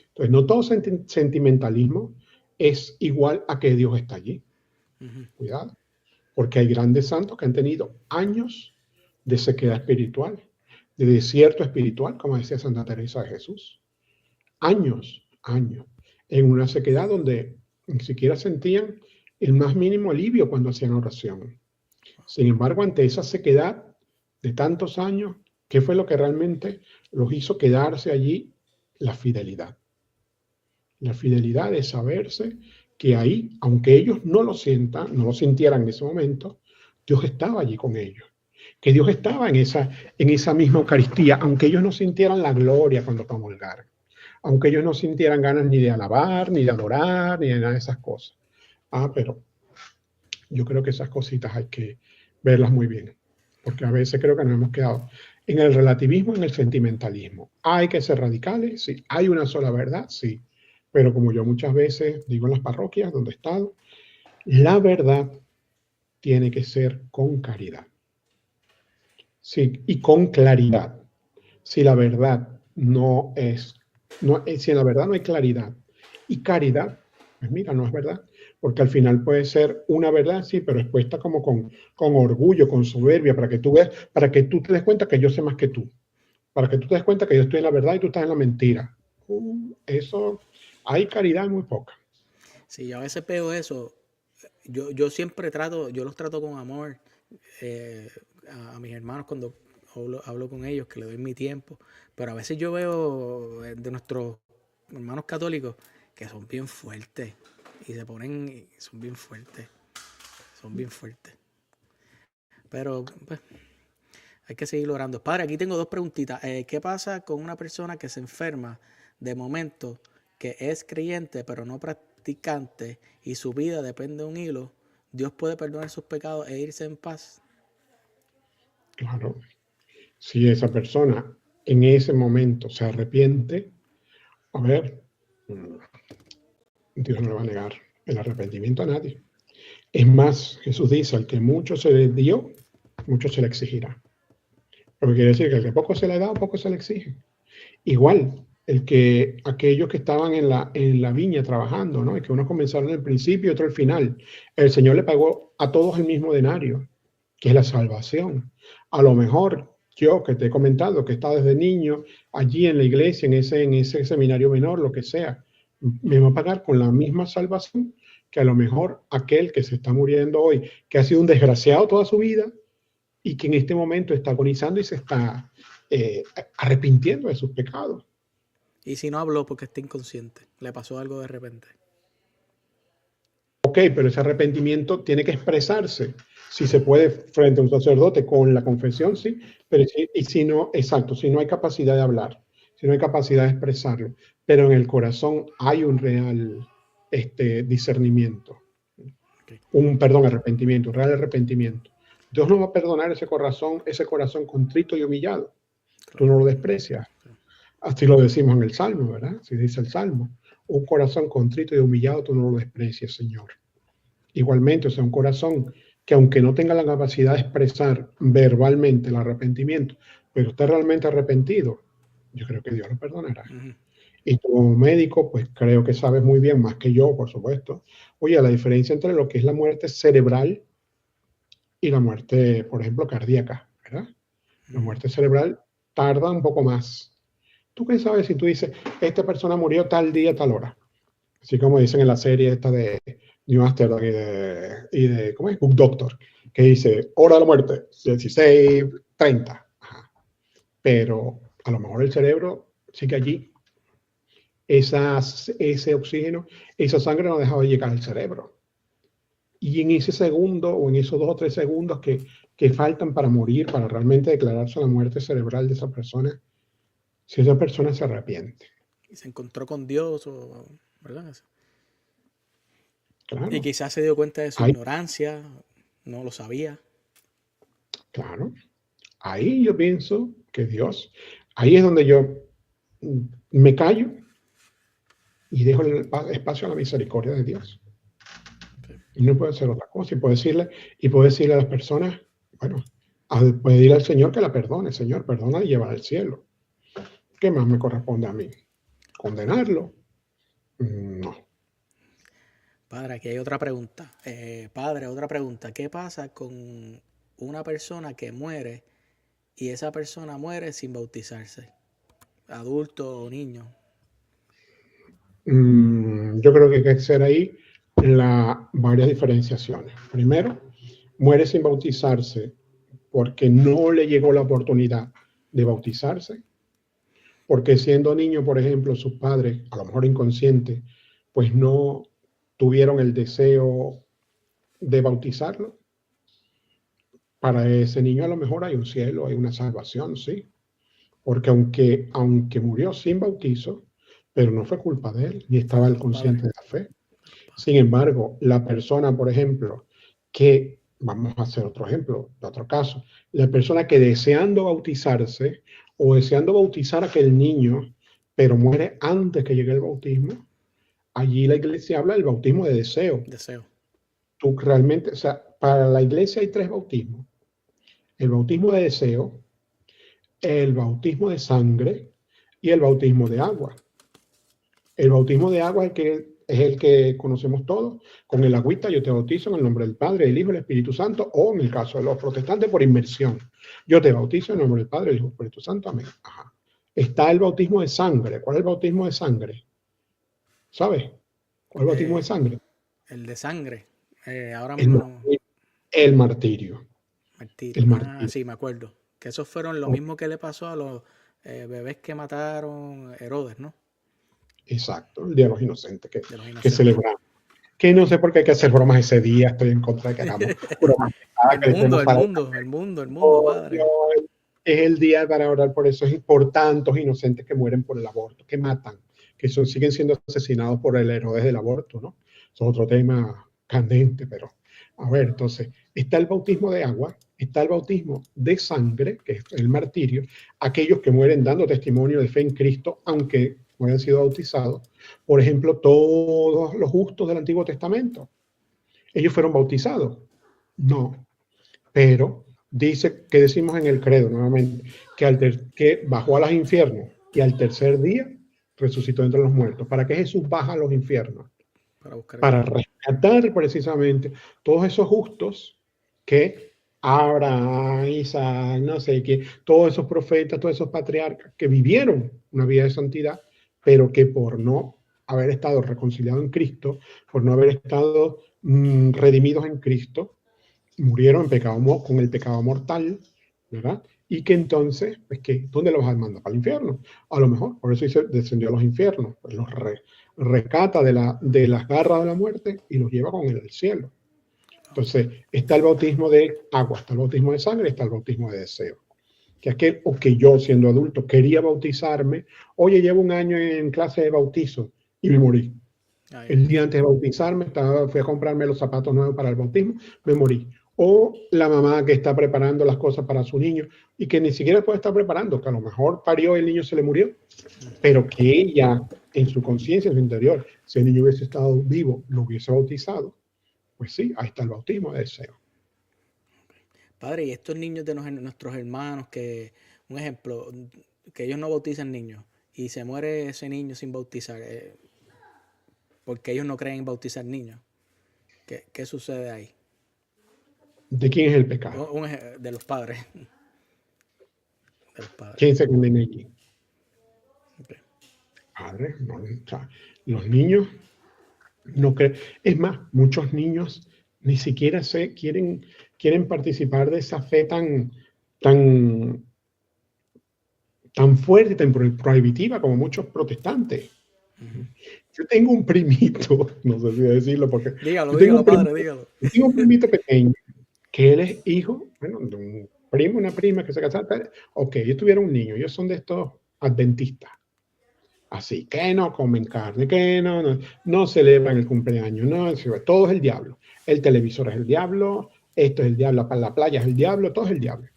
Entonces, no todo sentimentalismo es igual a que Dios está allí. Cuidado, porque hay grandes santos que han tenido años de sequedad espiritual, de desierto espiritual, como decía Santa Teresa de Jesús. Años, en una sequedad donde ni siquiera sentían el más mínimo alivio cuando hacían oración. Sin embargo, ante esa sequedad de tantos años, ¿qué fue lo que realmente los hizo quedarse allí? La fidelidad. La fidelidad de saberse que ahí, aunque ellos no lo sintieran en ese momento, Dios estaba allí con ellos. Que Dios estaba en esa misma Eucaristía, aunque ellos no sintieran la gloria cuando comulgaran. Aunque ellos no sintieran ganas ni de alabar, ni de adorar, ni de nada de esas cosas. Pero yo creo que esas cositas hay que verlas muy bien, porque a veces creo que nos hemos quedado en el relativismo, en el sentimentalismo. Hay que ser radicales, sí. Hay una sola verdad, sí. Pero como yo muchas veces digo en las parroquias donde he estado, la verdad tiene que ser con caridad. Sí, y con claridad. Si la verdad si en la verdad no hay claridad y caridad, pues mira, no es verdad. Porque al final puede ser una verdad, sí, pero expuesta como con orgullo, con soberbia, para que tú te des cuenta que yo sé más que tú. Para que tú te des cuenta que yo estoy en la verdad y tú estás en la mentira. Eso, hay caridad muy poca. Sí, yo a veces veo eso. Yo siempre los trato con amor a mis hermanos cuando hablo con ellos, que le doy mi tiempo. Pero a veces yo veo de nuestros hermanos católicos que son bien fuertes. Y son bien fuertes. Pero pues, hay que seguir orando. Padre, aquí tengo 2 preguntitas. ¿Qué pasa con una persona que se enferma de momento, que es creyente pero no practicante y su vida depende de un hilo? ¿Dios puede perdonar sus pecados e irse en paz? Claro. Si esa persona en ese momento se arrepiente, a ver, Dios no le va a negar el arrepentimiento a nadie. Es más, Jesús dice, al que mucho se le dio, mucho se le exigirá. Lo que quiere decir que al que poco se le da, poco se le exige. Igual, aquellos que estaban en la viña trabajando, ¿no? Y que unos comenzaron al principio y otro al final. El Señor le pagó a todos el mismo denario, que es la salvación. A lo mejor yo que te he comentado, que he estado desde niño allí en la iglesia, en ese seminario menor, lo que sea, me va a pagar con la misma salvación que a lo mejor aquel que se está muriendo hoy, que ha sido un desgraciado toda su vida y que en este momento está agonizando y se está arrepintiendo de sus pecados. ¿Y si no habló porque está inconsciente? ¿Le pasó algo de repente? Ok, pero ese arrepentimiento tiene que expresarse. Si se puede frente a un sacerdote con la confesión, sí, pero si no, exacto, si no hay capacidad de hablar, si no hay capacidad de expresarlo, pero en el corazón hay un real discernimiento, arrepentimiento, un real arrepentimiento. Dios no va a perdonar ese corazón contrito y humillado. Tú no lo desprecias. Así lo decimos en el Salmo, ¿verdad? Así dice el Salmo. Un corazón contrito y humillado tú no lo desprecias, Señor. Igualmente, o sea, un corazón que aunque no tenga la capacidad de expresar verbalmente el arrepentimiento, pero está realmente arrepentido, yo creo que Dios lo perdonará. Y como médico, pues creo que sabes muy bien, más que yo, por supuesto, oye, la diferencia entre lo que es la muerte cerebral y la muerte, por ejemplo, cardíaca, ¿verdad? La muerte cerebral tarda un poco más. ¿Tú qué sabes si tú dices, esta persona murió tal día, tal hora? Así como dicen en la serie esta de New Amsterdam y de ¿cómo es? Book Doctor, que dice, hora de la muerte, 16:30. Pero a lo mejor el cerebro sigue allí. Ese oxígeno, esa sangre no dejaba de llegar al cerebro. Y en ese segundo o en esos 2 o 3 segundos que faltan para morir, para realmente declararse la muerte cerebral de esa persona, si esa persona se arrepiente. Y se encontró con Dios, ¿verdad? Claro. Y quizás se dio cuenta de su ignorancia, no lo sabía. Claro. Ahí yo pienso que Dios, ahí es donde yo me callo y dejo el espacio a la misericordia de Dios. Y no puedo hacer otra cosa. Y puedo decirle a las personas, bueno, al pedir al Señor que la perdone. Señor, perdona y llévala al cielo. ¿Qué más me corresponde a mí? ¿Condenarlo? No. Padre, aquí hay otra pregunta. Padre, otra pregunta. ¿Qué pasa con una persona que muere y esa persona muere sin bautizarse? Adulto o niño. Yo creo que hay que hacer ahí varias diferenciaciones. Primero, muere sin bautizarse porque no le llegó la oportunidad de bautizarse, porque siendo niño, por ejemplo, sus padres, a lo mejor inconscientes, pues no tuvieron el deseo de bautizarlo. Para ese niño a lo mejor hay un cielo, hay una salvación, sí, porque aunque murió sin bautizo, pero no fue culpa de él, ni estaba el consciente de la fe. Sin embargo, la persona, por ejemplo, que, vamos a hacer otro ejemplo, de otro caso, la persona que deseando bautizarse o deseando bautizar a aquel niño, pero muere antes que llegue el bautismo, allí la iglesia habla del bautismo de deseo. Tú realmente, o sea, para la iglesia hay 3 bautismos. El bautismo de deseo, el bautismo de sangre y el bautismo de agua. El bautismo de agua es el que conocemos todos. Con el agüita yo te bautizo en el nombre del Padre, del Hijo y del Espíritu Santo, o en el caso de los protestantes por inmersión. Yo te bautizo en el nombre del Padre, del Hijo y del Espíritu Santo. Amén. Ajá. Está el bautismo de sangre. ¿Cuál es el bautismo de sangre? ¿Sabes? ¿Cuál es el bautismo de sangre? El de sangre. Ahora mismo el martirio. El martirio. Sí, me acuerdo. Que esos fueron lo mismo que le pasó a los bebés que mataron Herodes, ¿no? Exacto, el Día de los Inocentes que celebramos. Que no sé por qué hay que hacer bromas ese día, estoy en contra de que hagamos bromas. El mundo, padre. Es el día para orar por esos por tantos inocentes que mueren por el aborto, que matan, que siguen siendo asesinados por el Herodes del aborto, ¿no? Eso es otro tema candente, pero a ver, entonces, está el bautismo de agua, está el bautismo de sangre, que es el martirio, aquellos que mueren dando testimonio de fe en Cristo, aunque no hayan sido bautizados. Por ejemplo, todos los justos del Antiguo Testamento, ¿ellos fueron bautizados? No, pero dice, que decimos en el credo nuevamente, que bajó a los infiernos y al tercer día resucitó entre los muertos. ¿Para qué Jesús baja a los infiernos? Para rescatar precisamente todos esos justos que Abraham, Isaac, no sé qué, todos esos profetas, todos esos patriarcas que vivieron una vida de santidad, pero que por no haber estado reconciliados en Cristo, por no haber estado redimidos en Cristo, murieron en pecado, con el pecado mortal, ¿verdad? Y que entonces, pues, ¿dónde los mandar? Para el infierno. A lo mejor, por eso descendió a los infiernos, pues los rescata de las garras de la muerte y los lleva con él al cielo. Entonces, está el bautismo de agua, está el bautismo de sangre, está el bautismo de deseo. Que yo, siendo adulto, quería bautizarme. Oye, llevo un año en clase de bautizo y me morí. El día antes de bautizarme, fui a comprarme los zapatos nuevos para el bautismo, me morí. O la mamá que está preparando las cosas para su niño y que ni siquiera puede estar preparando, que a lo mejor parió y el niño se le murió, pero que ella, en su conciencia, en su interior, si el niño hubiese estado vivo, lo hubiese bautizado, pues sí, ahí está el bautismo de deseo. Padre, y estos niños de nuestros hermanos, que, un ejemplo, que ellos no bautizan niños y se muere ese niño sin bautizar, porque ellos no creen en bautizar niños, ¿qué sucede ahí? ¿De quién es el pecado? De los padres. De los padres. ¿Quién se condena allí? Okay. Padres, no, o sea, los niños no creen. Es más, muchos niños ni siquiera quieren participar de esa fe tan fuerte, tan prohibitiva como muchos protestantes. Uh-huh. Yo tengo un primito, no sé si decirlo porque... Dígalo, padre, dígalo. Yo tengo un primito pequeño que él es hijo, bueno, de un primo, una prima que se casaron. Ok, ellos tuvieron un niño, ellos son de estos adventistas. Así que no comen carne, que no celebran el cumpleaños, no, todo es el diablo. El televisor es el diablo, esto es el diablo, para la playa es el diablo, todo es el diablo.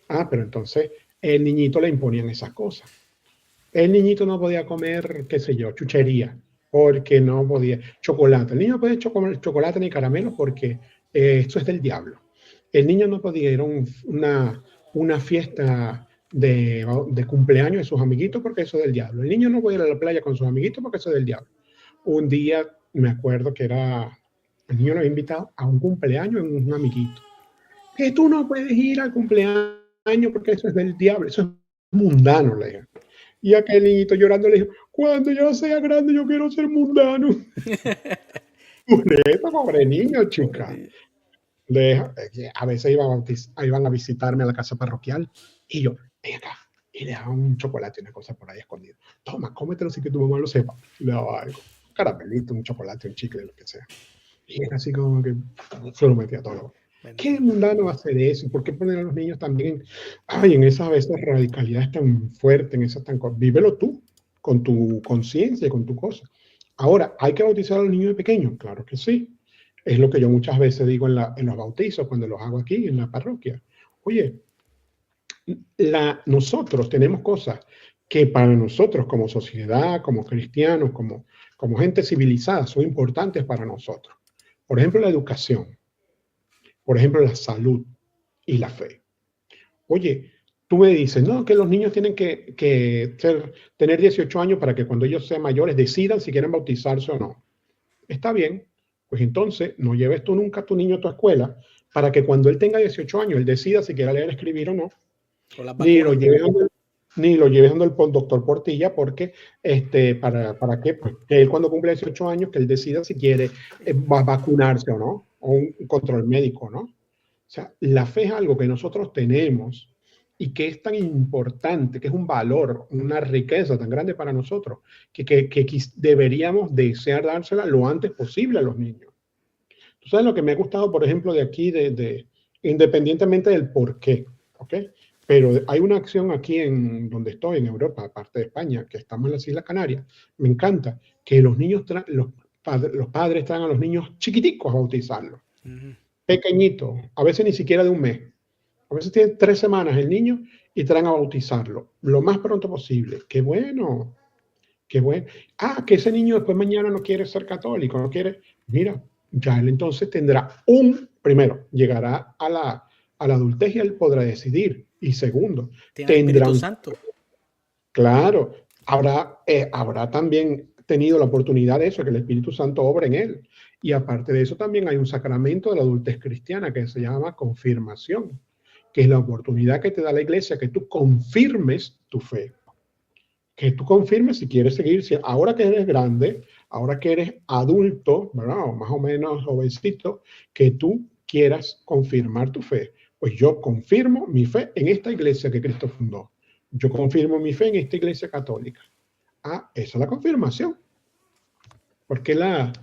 Ah, pero entonces el niñito le imponían esas cosas. El niñito no podía comer, qué sé yo, chuchería, porque no podía, chocolate. El niño no puede comer chocolate ni caramelo porque esto es del diablo. el niño no podía ir a una fiesta de cumpleaños de sus amiguitos porque eso es del diablo. El niño no puede ir a la playa con sus amiguitos porque eso es del diablo. Un día me acuerdo que el niño lo había invitado a un cumpleaños en un amiguito. Que tú no puedes ir al cumpleaños porque eso es del diablo, eso es mundano, le dije. Y aquel niñito llorando le dijo, cuando yo sea grande yo quiero ser mundano. Pobre niño, chica. A veces iban a visitarme a la casa parroquial y yo, ven acá, y le daba un chocolate, una cosa por ahí escondida. Toma, cómetelo sin que tu mamá lo sepa. Y le daba algo, un caramelito, un chocolate, un chicle, lo que sea. Y era así como que se lo metía todo. ¿Qué mundano va a hacer eso? ¿Por qué poner a los niños también en esas veces radicalidades tan fuertes, en esas tan vívelo tú, con tu conciencia, con tu cosa? Ahora, ¿hay que bautizar a los niños de pequeños? Claro que sí. Es lo que yo muchas veces digo en los bautizos, cuando los hago aquí en la parroquia. Oye, nosotros tenemos cosas que para nosotros como sociedad, como cristianos, como gente civilizada, son importantes para nosotros. Por ejemplo, la educación. Por ejemplo, la salud y la fe. Oye, tú me dices, no, que los niños tienen que tener 18 años para que cuando ellos sean mayores decidan si quieren bautizarse o no. Está bien, pues entonces no lleves tú nunca a tu niño a tu escuela para que cuando él tenga 18 años él decida si quiere leer, escribir o no. Ni lo lleves donde el doctor Portilla porque, ¿para qué? Pues que él cuando cumple 18 años que él decida si quiere vacunarse o no, o un control médico, ¿no? O sea, la fe es algo que nosotros tenemos y que es tan importante, que es un valor, una riqueza tan grande para nosotros, que deberíamos desear dársela lo antes posible a los niños. ¿Tú sabes lo que me ha gustado, por ejemplo, de aquí, independientemente del por qué? ¿Ok? Pero hay una acción aquí en donde estoy, en Europa, aparte de España, que estamos en las Islas Canarias. Me encanta que los niños, los padres traen a los niños chiquiticos a bautizarlos. Pequeñitos, a veces ni siquiera de un mes. A veces tiene 3 semanas el niño y traen a bautizarlo lo más pronto posible. ¡Qué bueno! ¡Qué bueno! Ah, que ese niño después mañana no quiere ser católico, no quiere. Mira, ya él entonces tendrá primero, llegará a la adultez y él podrá decidir. Y segundo, ¿tiene el tendrá Espíritu Santo? Claro, habrá también tenido la oportunidad de eso, que el Espíritu Santo obra en él. Y aparte de eso también hay un sacramento de la adultez cristiana que se llama confirmación, que es la oportunidad que te da la iglesia que tú confirmes tu fe, que tú confirmes si quieres seguir, ahora que eres grande, ahora que eres adulto, ¿verdad? O más o menos jovencito, que tú quieras confirmar tu fe. Pues yo confirmo mi fe en esta iglesia que Cristo fundó. Yo confirmo mi fe en esta iglesia católica. Ah, esa es la confirmación. Porque la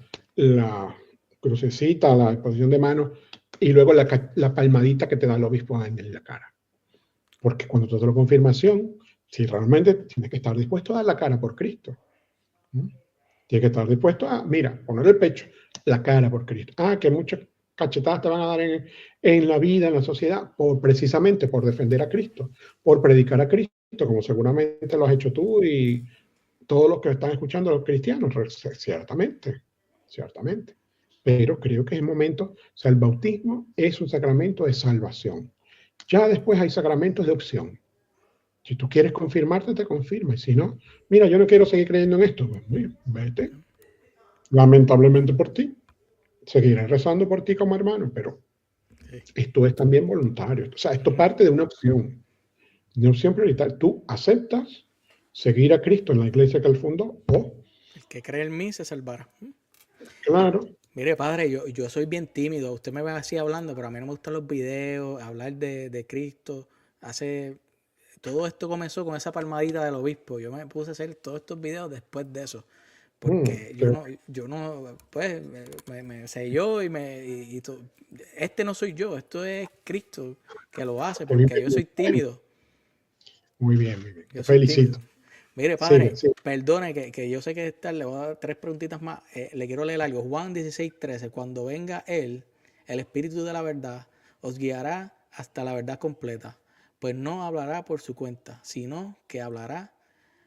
crucecita, la exposición de manos y luego la palmadita que te da el obispo en la cara? Porque cuando tú haces la confirmación, si realmente tienes que estar dispuesto a dar la cara por Cristo. Tienes que estar dispuesto a, mira, poner el pecho, la cara por Cristo. Ah, que muchas cachetadas te van a dar en la vida, en la sociedad, precisamente por defender a Cristo, por predicar a Cristo, como seguramente lo has hecho tú y todos los que están escuchando, los cristianos, ciertamente, ciertamente. Pero creo que es el momento, o sea, el bautismo es un sacramento de salvación. Ya después hay sacramentos de opción. Si tú quieres confirmarte, te confirmas. Si no, mira, yo no quiero seguir creyendo en esto. Pues, vete. Lamentablemente por ti. Seguiré rezando por ti como hermano, pero esto es también voluntario. O sea, esto parte de una opción. De una opción prioritaria. Tú aceptas seguir a Cristo en la iglesia que él fundó o... El que cree en mí se salvará. Claro. Mire, padre, yo soy bien tímido. Usted me ve así hablando, pero a mí no me gustan los videos, hablar de Cristo. Todo esto comenzó con esa palmadita del obispo. Yo me puse a hacer todos estos videos después de eso. Porque yo no, pues, me selló este no soy yo, esto es Cristo que lo hace, porque yo soy tímido. Muy bien, muy bien. Yo Te soy felicito. tímido. Mire, padre, Sigue. perdone que yo sé que le voy a dar 3 preguntitas más. Le quiero leer algo. Juan 16:13. Cuando venga Él, el Espíritu de la verdad, os guiará hasta la verdad completa. Pues no hablará por su cuenta, sino que hablará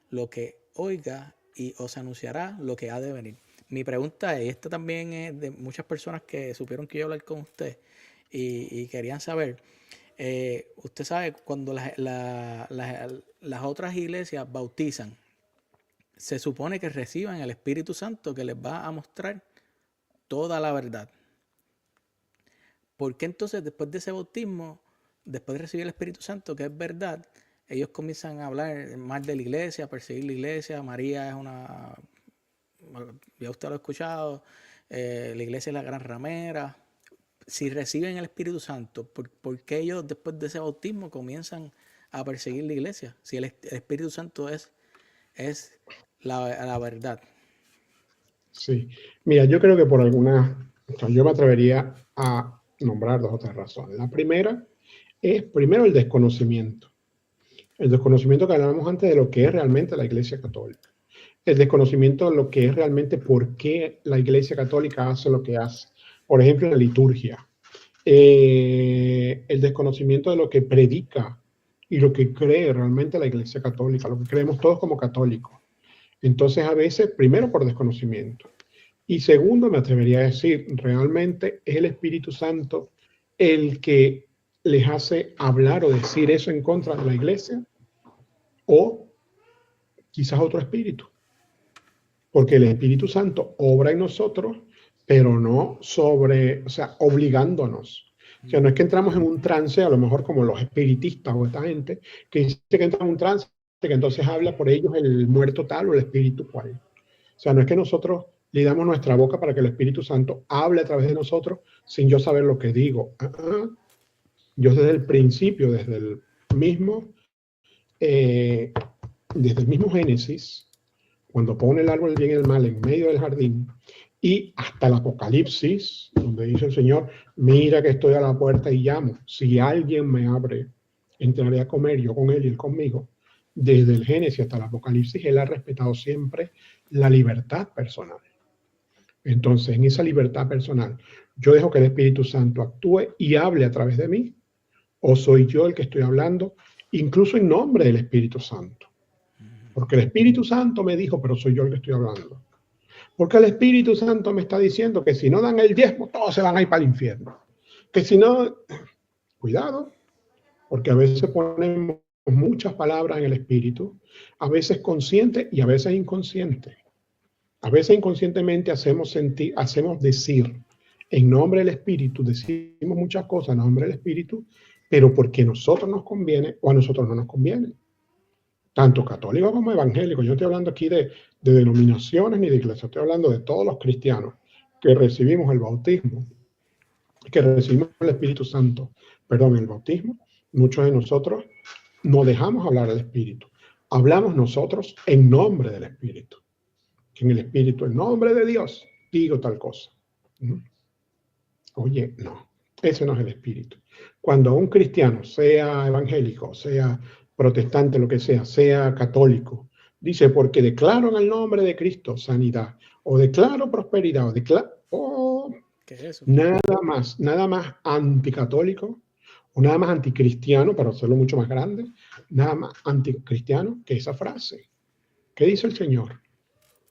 lo que oiga y os anunciará lo que ha de venir. Mi pregunta es, y esta también es de muchas personas que supieron que iba a hablar con usted, y querían saber, usted sabe, cuando las otras iglesias bautizan, se supone que reciban el Espíritu Santo que les va a mostrar toda la verdad. ¿Por qué entonces después de ese bautismo, después de recibir el Espíritu Santo, que es verdad, ellos comienzan a hablar mal de la iglesia, a perseguir la iglesia? María es una... ya usted lo ha escuchado, la iglesia es la gran ramera. Si reciben el Espíritu Santo, ¿por qué ellos después de ese bautismo comienzan a perseguir la iglesia? Si el Espíritu Santo es la verdad. Sí, mira, yo creo que por yo me atrevería a nombrar 2 o 3 razones. La primera es, primero, el desconocimiento. El desconocimiento que hablábamos antes de lo que es realmente la Iglesia Católica. El desconocimiento de lo que es realmente por qué la Iglesia Católica hace lo que hace. Por ejemplo, la liturgia. El desconocimiento de lo que predica y lo que cree realmente la Iglesia Católica, lo que creemos todos como católicos. Entonces, a veces, primero por desconocimiento. Y segundo, me atrevería a decir, realmente es el Espíritu Santo el que les hace hablar o decir eso en contra de la iglesia, o quizás otro espíritu. Porque el Espíritu Santo obra en nosotros, pero no obligándonos. O sea, no es que entramos en un trance, a lo mejor como los espiritistas o esta gente, que dice que entra en un trance, que entonces habla por ellos el muerto tal o el espíritu cual. O sea, no es que nosotros le damos nuestra boca para que el Espíritu Santo hable a través de nosotros sin yo saber lo que digo. Yo desde el principio, desde el mismo Génesis, cuando pone el árbol del bien y el mal en medio del jardín, y hasta el Apocalipsis, donde dice el Señor, mira que estoy a la puerta y llamo, si alguien me abre, entraré a comer yo con él y él conmigo. Desde el Génesis hasta el Apocalipsis, él ha respetado siempre la libertad personal. Entonces, en esa libertad personal, yo dejo que el Espíritu Santo actúe y hable a través de mí, o soy yo el que estoy hablando, incluso en nombre del Espíritu Santo. Porque el Espíritu Santo me dijo, pero soy yo el que estoy hablando. Porque el Espíritu Santo me está diciendo que si no dan el diezmo, todos se van a ir para el infierno. Que si no, cuidado, porque a veces ponemos muchas palabras en el Espíritu, a veces consciente y a veces inconsciente. A veces inconscientemente hacemos decir en nombre del Espíritu, decimos muchas cosas en nombre del Espíritu, pero porque a nosotros nos conviene o a nosotros no nos conviene. Tanto católicos como evangélicos. Yo estoy hablando aquí de denominaciones ni de iglesias, estoy hablando de todos los cristianos que recibimos el bautismo, que recibimos el Espíritu Santo, el bautismo. Muchos de nosotros no dejamos hablar al Espíritu. Hablamos nosotros en nombre del Espíritu. En el Espíritu, en nombre de Dios, digo tal cosa. Oye, no, ese no es el Espíritu. Cuando un cristiano, sea evangélico, sea protestante, lo que sea católico, dice, porque declaro en el nombre de Cristo sanidad, o declaro prosperidad, o declaro... ¿Qué es eso? Nada más anticatólico, o nada más anticristiano, para hacerlo mucho más grande, nada más anticristiano que esa frase. ¿Qué dice el Señor?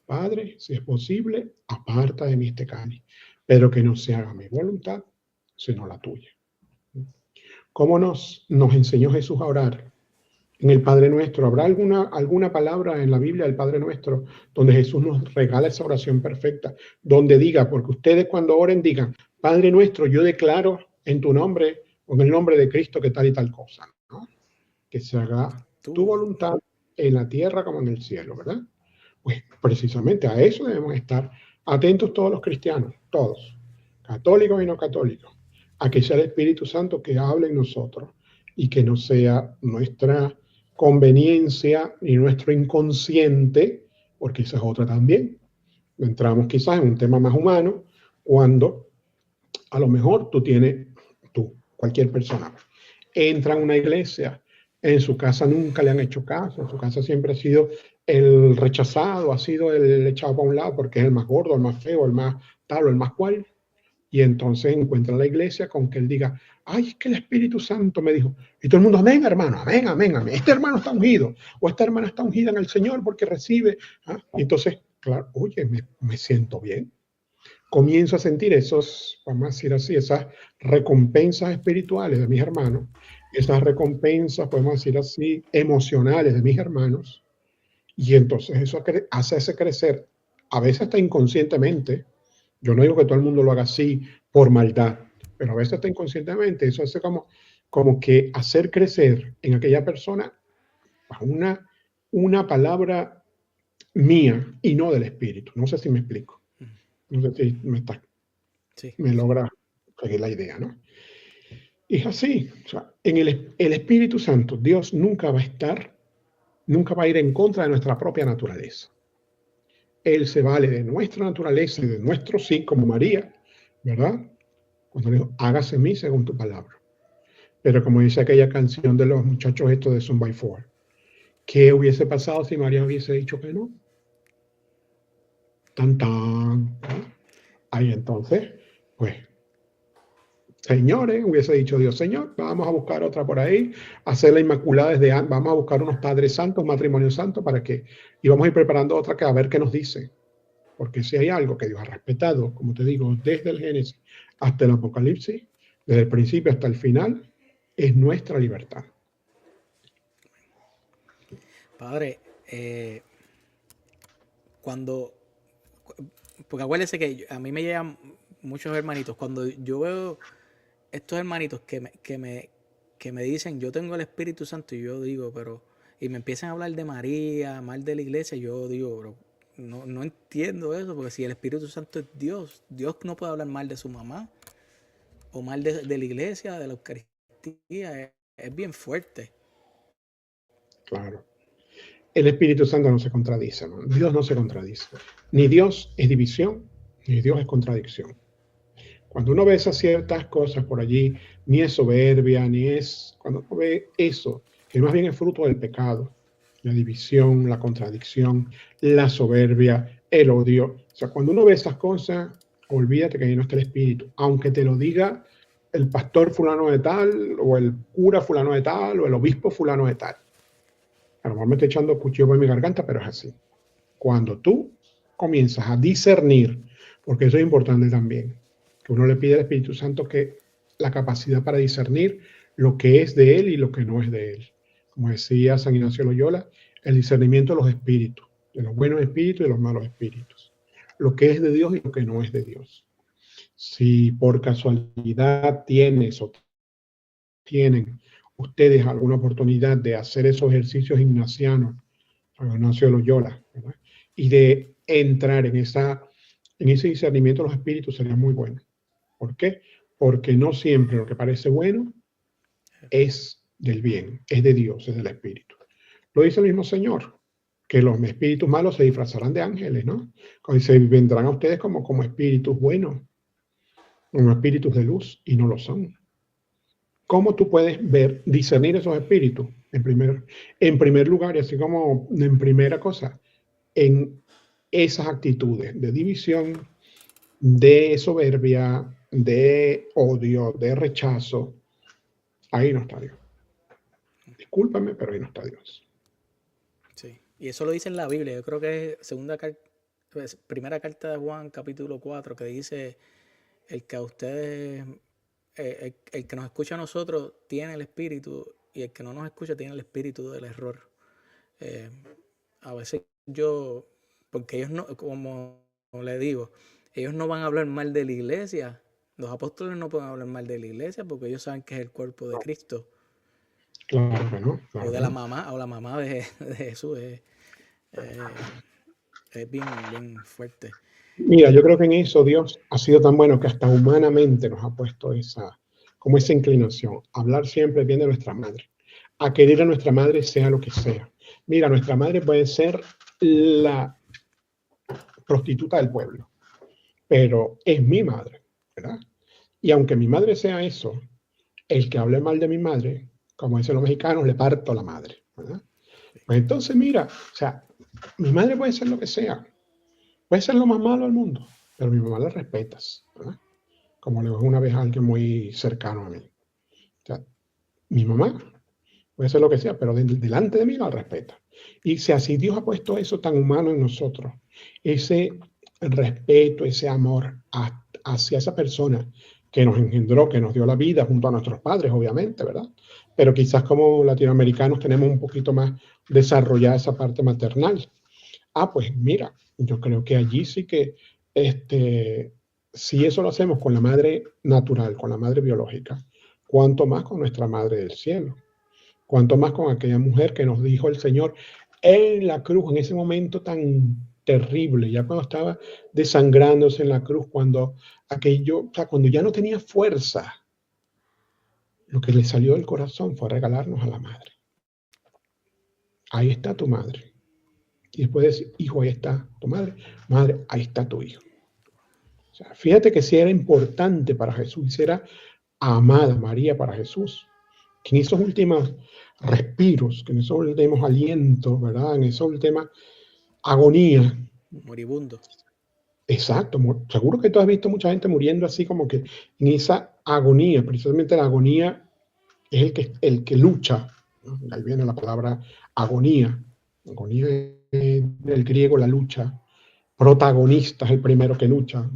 Padre, si es posible, aparta de mí este cáliz, pero que no se haga mi voluntad, sino la tuya. ¿Cómo nos enseñó Jesús a orar? En el Padre Nuestro, ¿habrá alguna palabra en la Biblia del Padre Nuestro donde Jesús nos regala esa oración perfecta? Donde diga, porque ustedes cuando oren digan, Padre Nuestro, yo declaro en tu nombre o en el nombre de Cristo que tal y tal cosa, ¿no? Que se haga tu voluntad en la tierra como en el cielo, ¿verdad? Pues precisamente a eso debemos estar atentos todos los cristianos, todos, católicos y no católicos, a que sea el Espíritu Santo que hable en nosotros y que no sea nuestra conveniencia ni nuestro inconsciente, porque esa es otra también. Entramos quizás en un tema más humano cuando a lo mejor cualquier persona, entra en una iglesia, en su casa nunca le han hecho caso, en su casa siempre ha sido el rechazado, ha sido el echado para un lado porque es el más gordo, el más feo, el más tal o el más cual. Y entonces encuentra la iglesia con que él diga, ay, es que el Espíritu Santo me dijo. Y todo el mundo, amén, hermano, amén, amén, amén. Este hermano está ungido, o esta hermana está ungida en el Señor porque recibe. Y entonces, claro, oye, me siento bien. comienzo a sentir esos, vamos a decir así, esas recompensas espirituales de mis hermanos, esas recompensas, podemos decir así, emocionales de mis hermanos, y entonces eso hace crecer, a veces hasta inconscientemente. Yo no digo que todo el mundo lo haga así por maldad, pero a veces hasta inconscientemente, eso hace como que hacer crecer en aquella persona una palabra mía y no del espíritu. No sé si me explico. No sé si me logra seguir la idea, ¿no? Y es así. O sea, en el Espíritu Santo, Dios nunca va a ir en contra de nuestra propia naturaleza. Él se vale de nuestra naturaleza y de nuestro sí, como María, ¿verdad? Cuando dijo, hágase en mí según tu palabra. Pero como dice aquella canción de los muchachos estos de Son by Four, ¿qué hubiese pasado si María hubiese dicho que no? Tan, tan. ¿No? Ahí entonces, pues, señores, hubiese dicho Dios, Señor, vamos a buscar otra por ahí, hacer la Inmaculada desde antes, vamos a buscar unos padres santos, matrimonio santo, para que, y vamos a ir preparando otra que a ver qué nos dice. Porque si hay algo que Dios ha respetado, como te digo, desde el Génesis hasta el Apocalipsis, desde el principio hasta el final, es nuestra libertad. Padre, porque acuérdese que a mí me llegan muchos hermanitos, cuando yo veo estos hermanitos que me dicen, yo tengo el Espíritu Santo, y yo digo, y me empiezan a hablar de María, mal de la iglesia, yo digo, pero no entiendo eso, porque si el Espíritu Santo es Dios, Dios no puede hablar mal de su mamá, o mal de la iglesia, de la Eucaristía, es bien fuerte. Claro. El Espíritu Santo no se contradice, ¿no? Dios no se contradice. Ni Dios es división, ni Dios es contradicción. Cuando uno ve esas ciertas cosas por allí, ni es soberbia, cuando uno ve eso, que más bien es fruto del pecado, la división, la contradicción, la soberbia, el odio. O sea, cuando uno ve esas cosas, olvídate que ahí no está el Espíritu. Aunque te lo diga el pastor fulano de tal, o el cura fulano de tal, o el obispo fulano de tal. A lo mejor me estoy echando cuchillo por mi garganta, pero es así. Cuando tú comienzas a discernir, porque eso es importante también, que uno le pide al Espíritu Santo que la capacidad para discernir lo que es de Él y lo que no es de Él. Como decía San Ignacio Loyola, el discernimiento de los espíritus, de los buenos espíritus y de los malos espíritus. Lo que es de Dios y lo que no es de Dios. Si por casualidad tienen ustedes alguna oportunidad de hacer esos ejercicios ignacianos, San Ignacio Loyola, ¿verdad? Y de entrar en ese discernimiento de los espíritus, sería muy bueno. ¿Por qué? Porque no siempre lo que parece bueno es del bien, es de Dios, es del Espíritu. Lo dice el mismo Señor, que los espíritus malos se disfrazarán de ángeles, ¿no? Se vendrán a ustedes como espíritus buenos, como espíritus de luz, y no lo son. ¿Cómo tú puedes discernir esos espíritus? En primer lugar, y así como en primera cosa, en esas actitudes de división, de soberbia, de odio, de rechazo. Ahí no está Dios. Discúlpame, pero ahí no está Dios. Sí, y eso lo dice en la Biblia. Yo creo que es primera carta de Juan, capítulo 4, que dice, el que a ustedes, el que nos escucha a nosotros tiene el espíritu, y el que no nos escucha tiene el espíritu del error. A veces porque ellos no, como le digo, ellos no van a hablar mal de la iglesia. Los apóstoles no pueden hablar mal de la iglesia porque ellos saben que es el cuerpo de Cristo. Claro que no. O de la mamá de Jesús. Es bien, bien fuerte. Mira, yo creo que en eso Dios ha sido tan bueno que hasta humanamente nos ha puesto esa inclinación. Hablar siempre bien de nuestra madre. A querer a nuestra madre sea lo que sea. Mira, nuestra madre puede ser la prostituta del pueblo, pero es mi madre, ¿verdad? Y aunque mi madre sea eso, el que hable mal de mi madre, como dicen los mexicanos, le parto la madre, ¿verdad? Pues entonces, mira, o sea, mi madre puede ser lo que sea, puede ser lo más malo del mundo, pero a mi mamá la respetas, ¿verdad? Como le dijo una vez a alguien muy cercano a mí. O sea, mi mamá puede ser lo que sea, pero delante de mí la respeta. Y si así Dios ha puesto eso tan humano en nosotros, ese respeto, ese amor hacia esa persona que nos engendró, que nos dio la vida junto a nuestros padres, obviamente, ¿verdad? Pero quizás como latinoamericanos tenemos un poquito más desarrollada esa parte maternal. Pues mira, yo creo que allí sí que, si eso lo hacemos con la madre natural, con la madre biológica, cuánto más con nuestra madre del cielo, cuánto más con aquella mujer que nos dijo el Señor en la cruz, en ese momento tan terrible, ya cuando estaba desangrándose en la cruz, cuando aquello, o sea, cuando ya no tenía fuerza, lo que le salió del corazón fue regalarnos a la madre. Ahí está tu madre. Y después decir, hijo, ahí está tu madre. Madre, ahí está tu hijo. O sea, fíjate que si era importante para Jesús, si era amada María para Jesús, que en esos últimos respiros, que en esos últimos alientos, ¿verdad? En esa última agonía. Moribundo. Exacto. Seguro que tú has visto mucha gente muriendo así como que en esa agonía, precisamente la agonía es el que lucha, ¿no? Ahí viene la palabra agonía. Agonía es del griego la lucha. Protagonista es el primero que lucha.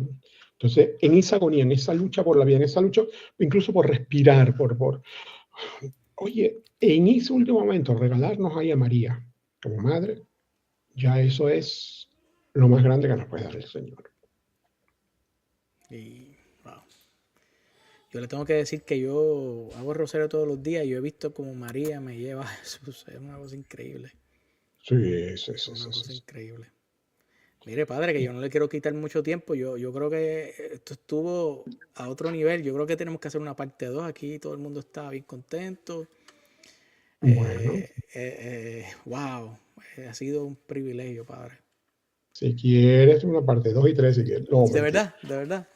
Entonces, en esa agonía, en esa lucha por la vida, en esa lucha, incluso por respirar, oye, en ese último momento, regalarnos ahí a María como madre, ya eso es lo más grande que nos puede dar el Señor. Y, wow. Yo le tengo que decir que yo hago rosario todos los días y yo he visto como María me lleva a Jesús. Es una cosa increíble. Sí. Es una cosa increíble. Mire, padre, que yo no le quiero quitar mucho tiempo. Yo creo que esto estuvo a otro nivel. Yo creo que tenemos que hacer una parte 2 aquí. Todo el mundo está bien contento. Bueno. Wow. Ha sido un privilegio, padre. Si quieres, una parte 2 y 3 si quieres. No, ¿De verdad? ¿De verdad?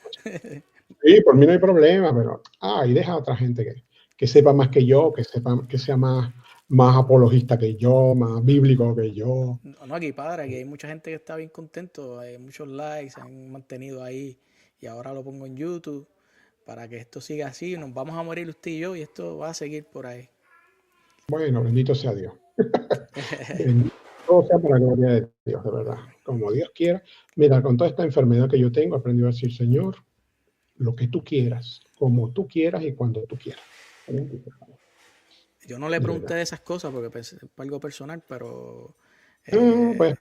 Sí, por mí no hay problema, pero y deja a otra gente que sepa más que yo, que sea más apologista que yo, más bíblico que yo. No, aquí, padre, aquí hay mucha gente que está bien contento, hay muchos likes, se han mantenido ahí y ahora lo pongo en YouTube para que esto siga así. Nos vamos a morir usted y yo y esto va a seguir por ahí. Bueno, bendito sea Dios. Bendito sea para la gloria de Dios, de verdad. Como Dios quiera. Mira, con toda esta enfermedad que yo tengo, he aprendido a decir, Señor, lo que tú quieras, como tú quieras y cuando tú quieras. Yo no le pregunté de esas cosas porque es algo personal, pero... pues,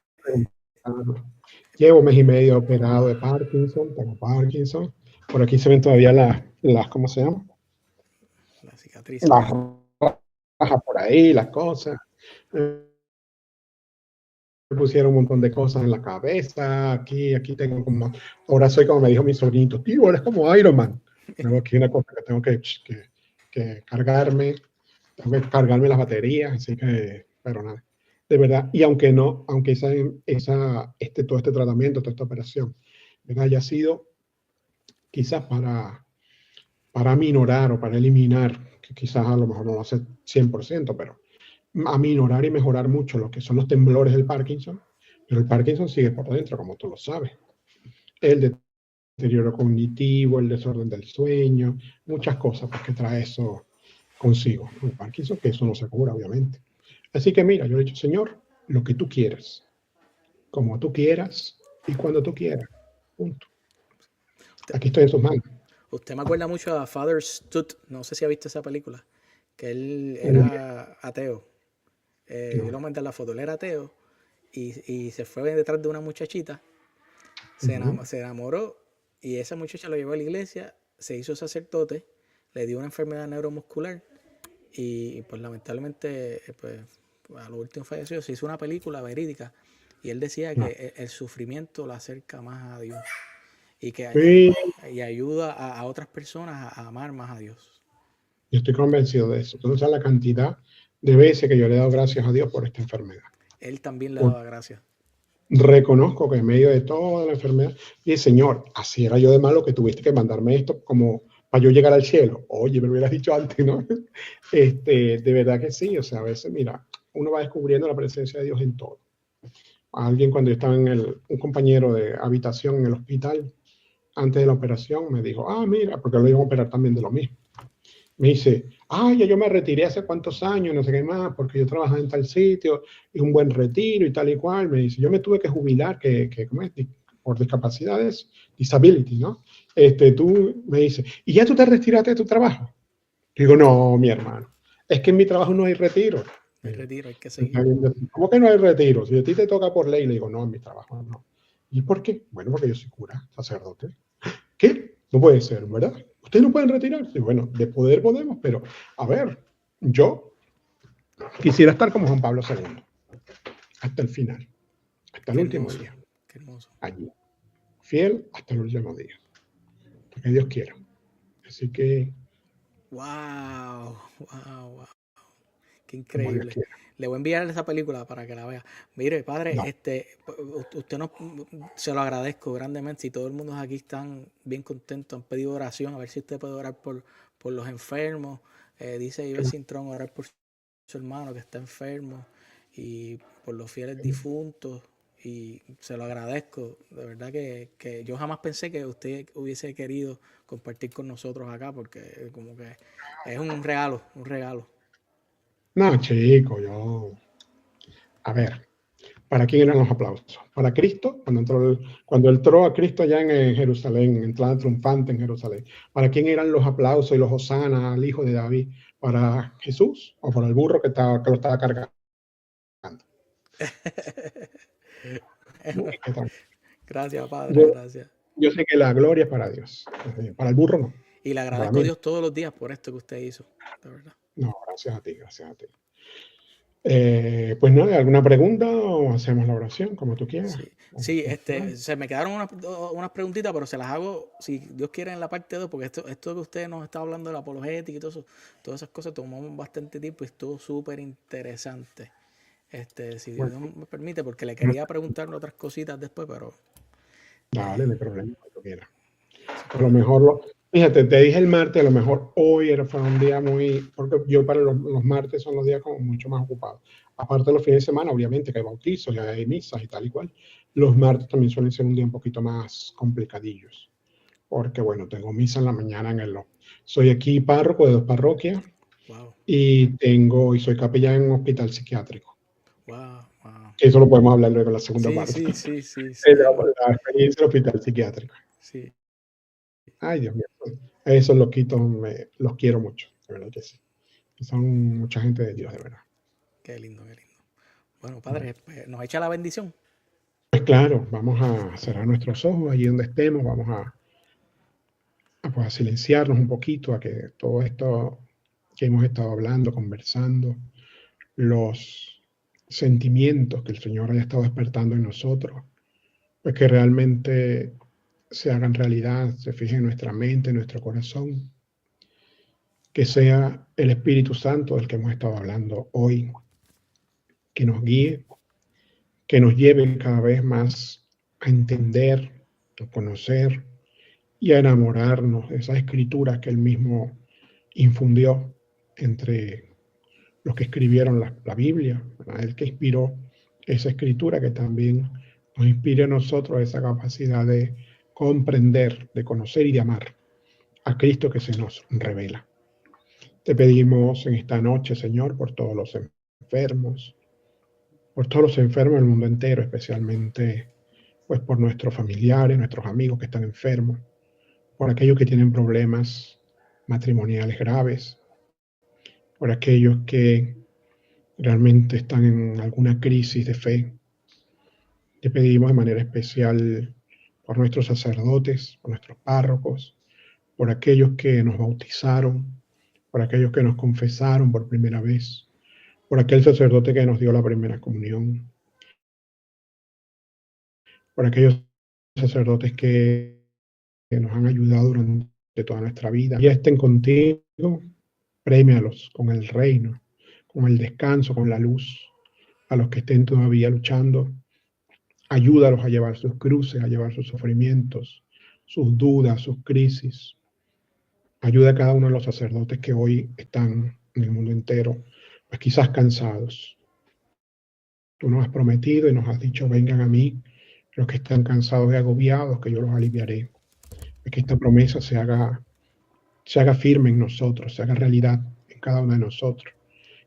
llevo 1 mes y medio operado de Parkinson, tengo Parkinson. Por aquí se ven todavía las ¿cómo se llama? Las cicatrices. Las rajas por ahí, las cosas. Me pusieron un montón de cosas en la cabeza. Aquí tengo como... Ahora soy como me dijo mi sobrinito, tío, eres como Iron Man. Tengo aquí una cosa que tengo que cargarme. Tengo que cargarme las baterías, así que... Pero nada. De verdad, y aunque todo este tratamiento, toda esta operación, ¿verdad? Haya sido quizás para minorar o para eliminar, que quizás a lo mejor no lo hace 100%, pero a minorar y mejorar mucho lo que son los temblores del Parkinson, pero el Parkinson sigue por dentro, como tú lo sabes. El deterioro cognitivo, el desorden del sueño, muchas cosas pues, que trae eso consigo. El Parkinson, que eso no se cura, obviamente. Así que mira, yo le he dicho, Señor, lo que tú quieras, como tú quieras y cuando tú quieras. Punto. Aquí estoy en sus manos. Usted me acuerda mucho a Father Stout, no sé si ha visto esa película, que él era ateo. Yo lo mandé en la foto, él era ateo y se fue detrás de una muchachita, se enamoró y esa muchacha lo llevó a la iglesia, se hizo sacerdote, le dio una enfermedad neuromuscular y pues lamentablemente pues a lo último falleció. Se hizo una película verídica y él decía que el sufrimiento lo acerca más a Dios y que y ayuda a otras personas a amar más a Dios. Yo estoy convencido de eso. Entonces, la cantidad de veces que yo le he dado gracias a Dios por esta enfermedad. Él también le daba gracias. Reconozco que en medio de toda la enfermedad, y Señor, así era yo de malo que tuviste que mandarme esto como para yo llegar al cielo. Oye, me lo hubieras dicho antes, ¿no? De verdad que sí. O sea, a veces, mira, uno va descubriendo la presencia de Dios en todo. Alguien cuando yo estaba un compañero de habitación en el hospital, antes de la operación, me dijo, mira, porque lo iban a operar también de lo mismo. Me dice, ya yo me retiré hace cuántos años, no sé qué más, porque yo trabajaba en tal sitio, y un buen retiro y tal y cual. Me dice, yo me tuve que jubilar, ¿cómo es? por discapacidades, disability, ¿no? Tú me dices, ¿y ya tú te retiraste de tu trabajo? Digo, no, mi hermano, es que en mi trabajo no hay retiro. El retiro, hay que seguir. ¿Cómo que no hay retiro? Si a ti te toca por ley, le digo, no, en mi trabajo no. ¿Y por qué? Bueno, porque yo soy cura, sacerdote. ¿Qué? No puede ser, ¿verdad? Ustedes no pueden retirarse. Bueno, de poder podemos, pero a ver, yo quisiera estar como Juan Pablo II, hasta el final, hasta el último día. Qué hermoso. Allí, fiel hasta el último día, porque Dios quiera. Así que... Wow. Qué increíble. Le voy a enviar esa película para que la vea. Mire, padre, no. Usted no, se lo agradezco grandemente. Si todo el mundo aquí están bien contentos, han pedido oración, a ver si usted puede orar por los enfermos. Dice Iber Cintrón, orar por su hermano que está enfermo y por los fieles difuntos. Y se lo agradezco. De verdad que yo jamás pensé que usted hubiese querido compartir con nosotros acá, porque como que es un regalo. No, chico, yo... A ver, ¿para quién eran los aplausos? ¿Para Cristo? Cuando entró a Cristo allá en Jerusalén, entrada triunfante en Jerusalén. ¿Para quién eran los aplausos y los hosana al hijo de David? ¿Para Jesús o para el burro que lo estaba cargando? Gracias, padre, gracias. Yo sé que la gloria es para Dios. Para el burro no. Y le agradezco a Dios todos los días por esto que usted hizo, de verdad. No, gracias a ti. Pues no, ¿alguna pregunta o hacemos la oración como tú quieras? Sí, se me quedaron unas preguntitas, pero se las hago, si Dios quiere, en la parte 2, porque esto que usted nos está hablando de la apologética y todo eso, todas esas cosas tomamos bastante tiempo y estuvo súper interesante. Si Dios me permite, porque le quería preguntarle otras cositas después, pero... Dale, no hay problema, como tú quieras. A lo mejor, fíjate, te dije el martes, a lo mejor hoy fue un día muy, porque yo para los martes son los días como mucho más ocupados. Aparte de los fines de semana, obviamente, que hay bautizos y hay misas y tal y cual. Los martes también suelen ser un día un poquito más complicadillos. Porque, bueno, tengo misa en la mañana soy aquí párroco de 2 parroquias. Wow. Y soy capellán en un hospital psiquiátrico. Wow. Eso lo podemos hablar luego en la segunda parte. Sí. La experiencia del hospital psiquiátrico. Sí. Ay, Dios mío. Esos loquitos los quiero mucho, de verdad que sí. Son mucha gente de Dios, de verdad. Qué lindo. Bueno, padre, pues, ¿nos echa la bendición? Pues claro, vamos a cerrar nuestros ojos allí donde estemos, vamos a silenciarnos un poquito, a que todo esto que hemos estado hablando, conversando, los sentimientos que el Señor haya estado despertando en nosotros, pues que realmente se hagan realidad, se fijen en nuestra mente, en nuestro corazón, que sea el Espíritu Santo del que hemos estado hablando hoy, que nos guíe, que nos lleve cada vez más a entender, a conocer y a enamorarnos de esas escrituras que Él mismo infundió entre los que escribieron la Biblia, ¿verdad? Él que inspiró esa escritura, que también nos inspire a nosotros esa capacidad de comprender, de conocer y de amar a Cristo que se nos revela. Te pedimos en esta noche, Señor, por todos los enfermos del mundo entero, especialmente pues por nuestros familiares, nuestros amigos que están enfermos, por aquellos que tienen problemas matrimoniales graves, por aquellos que realmente están en alguna crisis de fe. Te pedimos de manera especial por nuestros sacerdotes, por nuestros párrocos, por aquellos que nos bautizaron, por aquellos que nos confesaron por primera vez, por aquel sacerdote que nos dio la primera comunión, por aquellos sacerdotes que nos han ayudado durante toda nuestra vida. Ya estén contigo, prémialos con el reino, con el descanso, con la luz. A los que estén todavía luchando, ayúdalos a llevar sus cruces, a llevar sus sufrimientos, sus dudas, sus crisis. Ayuda a cada uno de los sacerdotes que hoy están en el mundo entero, pues quizás cansados. Tú nos has prometido y nos has dicho, vengan a mí los que están cansados y agobiados, que yo los aliviaré. Que esta promesa se haga firme en nosotros, se haga realidad en cada uno de nosotros,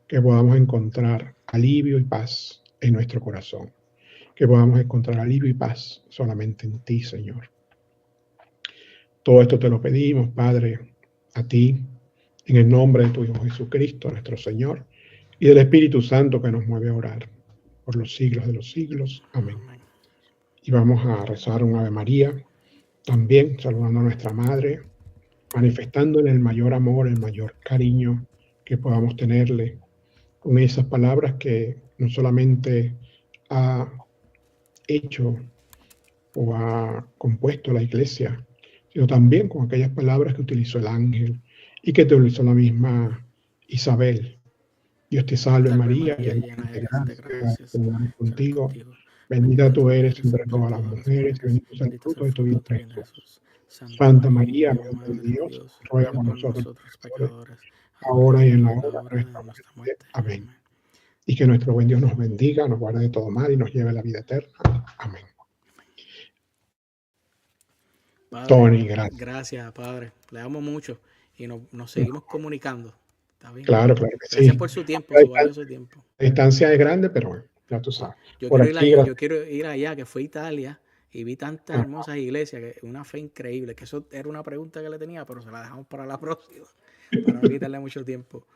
que podamos encontrar alivio y paz en nuestro corazón, que podamos encontrar alivio y paz solamente en ti, Señor. Todo esto te lo pedimos, Padre, a ti, en el nombre de tu Hijo Jesucristo, nuestro Señor, y del Espíritu Santo que nos mueve a orar por los siglos de los siglos. Amén. Y vamos a rezar un Ave María, también saludando a nuestra Madre, manifestando en el mayor amor, el mayor cariño que podamos tenerle, con esas palabras que no solamente ha hecho o ha compuesto la Iglesia, sino también con aquellas palabras que utilizó el ángel y que te utilizó la misma Isabel. Dios te salve María, llena de gracia, el Señor es contigo. Bendita tú eres entre todas las mujeres, y bendito es el fruto de tu vientre, Jesús. Santa María, Madre de Dios, ruega por nosotros pecadores, ahora y en la hora de nuestra muerte. Amén. Y que nuestro buen Dios nos bendiga, nos guarde de todo mal y nos lleve a la vida eterna. Amén. Padre, Tony, gracias. Gracias, Padre. Le amo mucho y nos seguimos comunicando. ¿Está bien? Claro que Gracias sí. por su tiempo, su valioso tiempo. La distancia es grande, pero bueno, ya tú sabes. Yo Por quiero, aquí, yo quiero ir allá, que fue a Italia, y vi tantas hermosas iglesias, que una fe increíble, que eso era una pregunta que le tenía, pero se la dejamos para la próxima, para no quitarle mucho tiempo.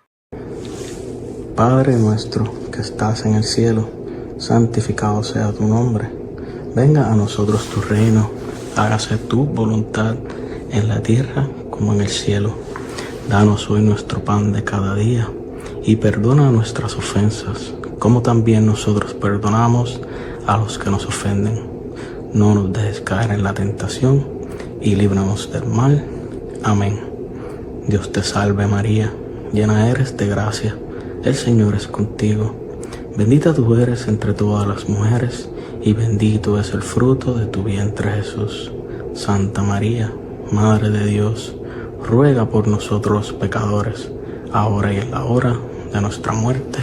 Padre nuestro que estás en el cielo, santificado sea tu nombre. Venga a nosotros tu reino, hágase tu voluntad en la tierra como en el cielo. Danos hoy nuestro pan de cada día y perdona nuestras ofensas, como también nosotros perdonamos a los que nos ofenden. No nos dejes caer en la tentación y líbranos del mal. Amén. Dios te salve María, llena eres de gracia, el Señor es contigo. Bendita tú eres entre todas las mujeres y bendito es el fruto de tu vientre Jesús. Santa María, Madre de Dios, ruega por nosotros los pecadores, ahora y en la hora de nuestra muerte.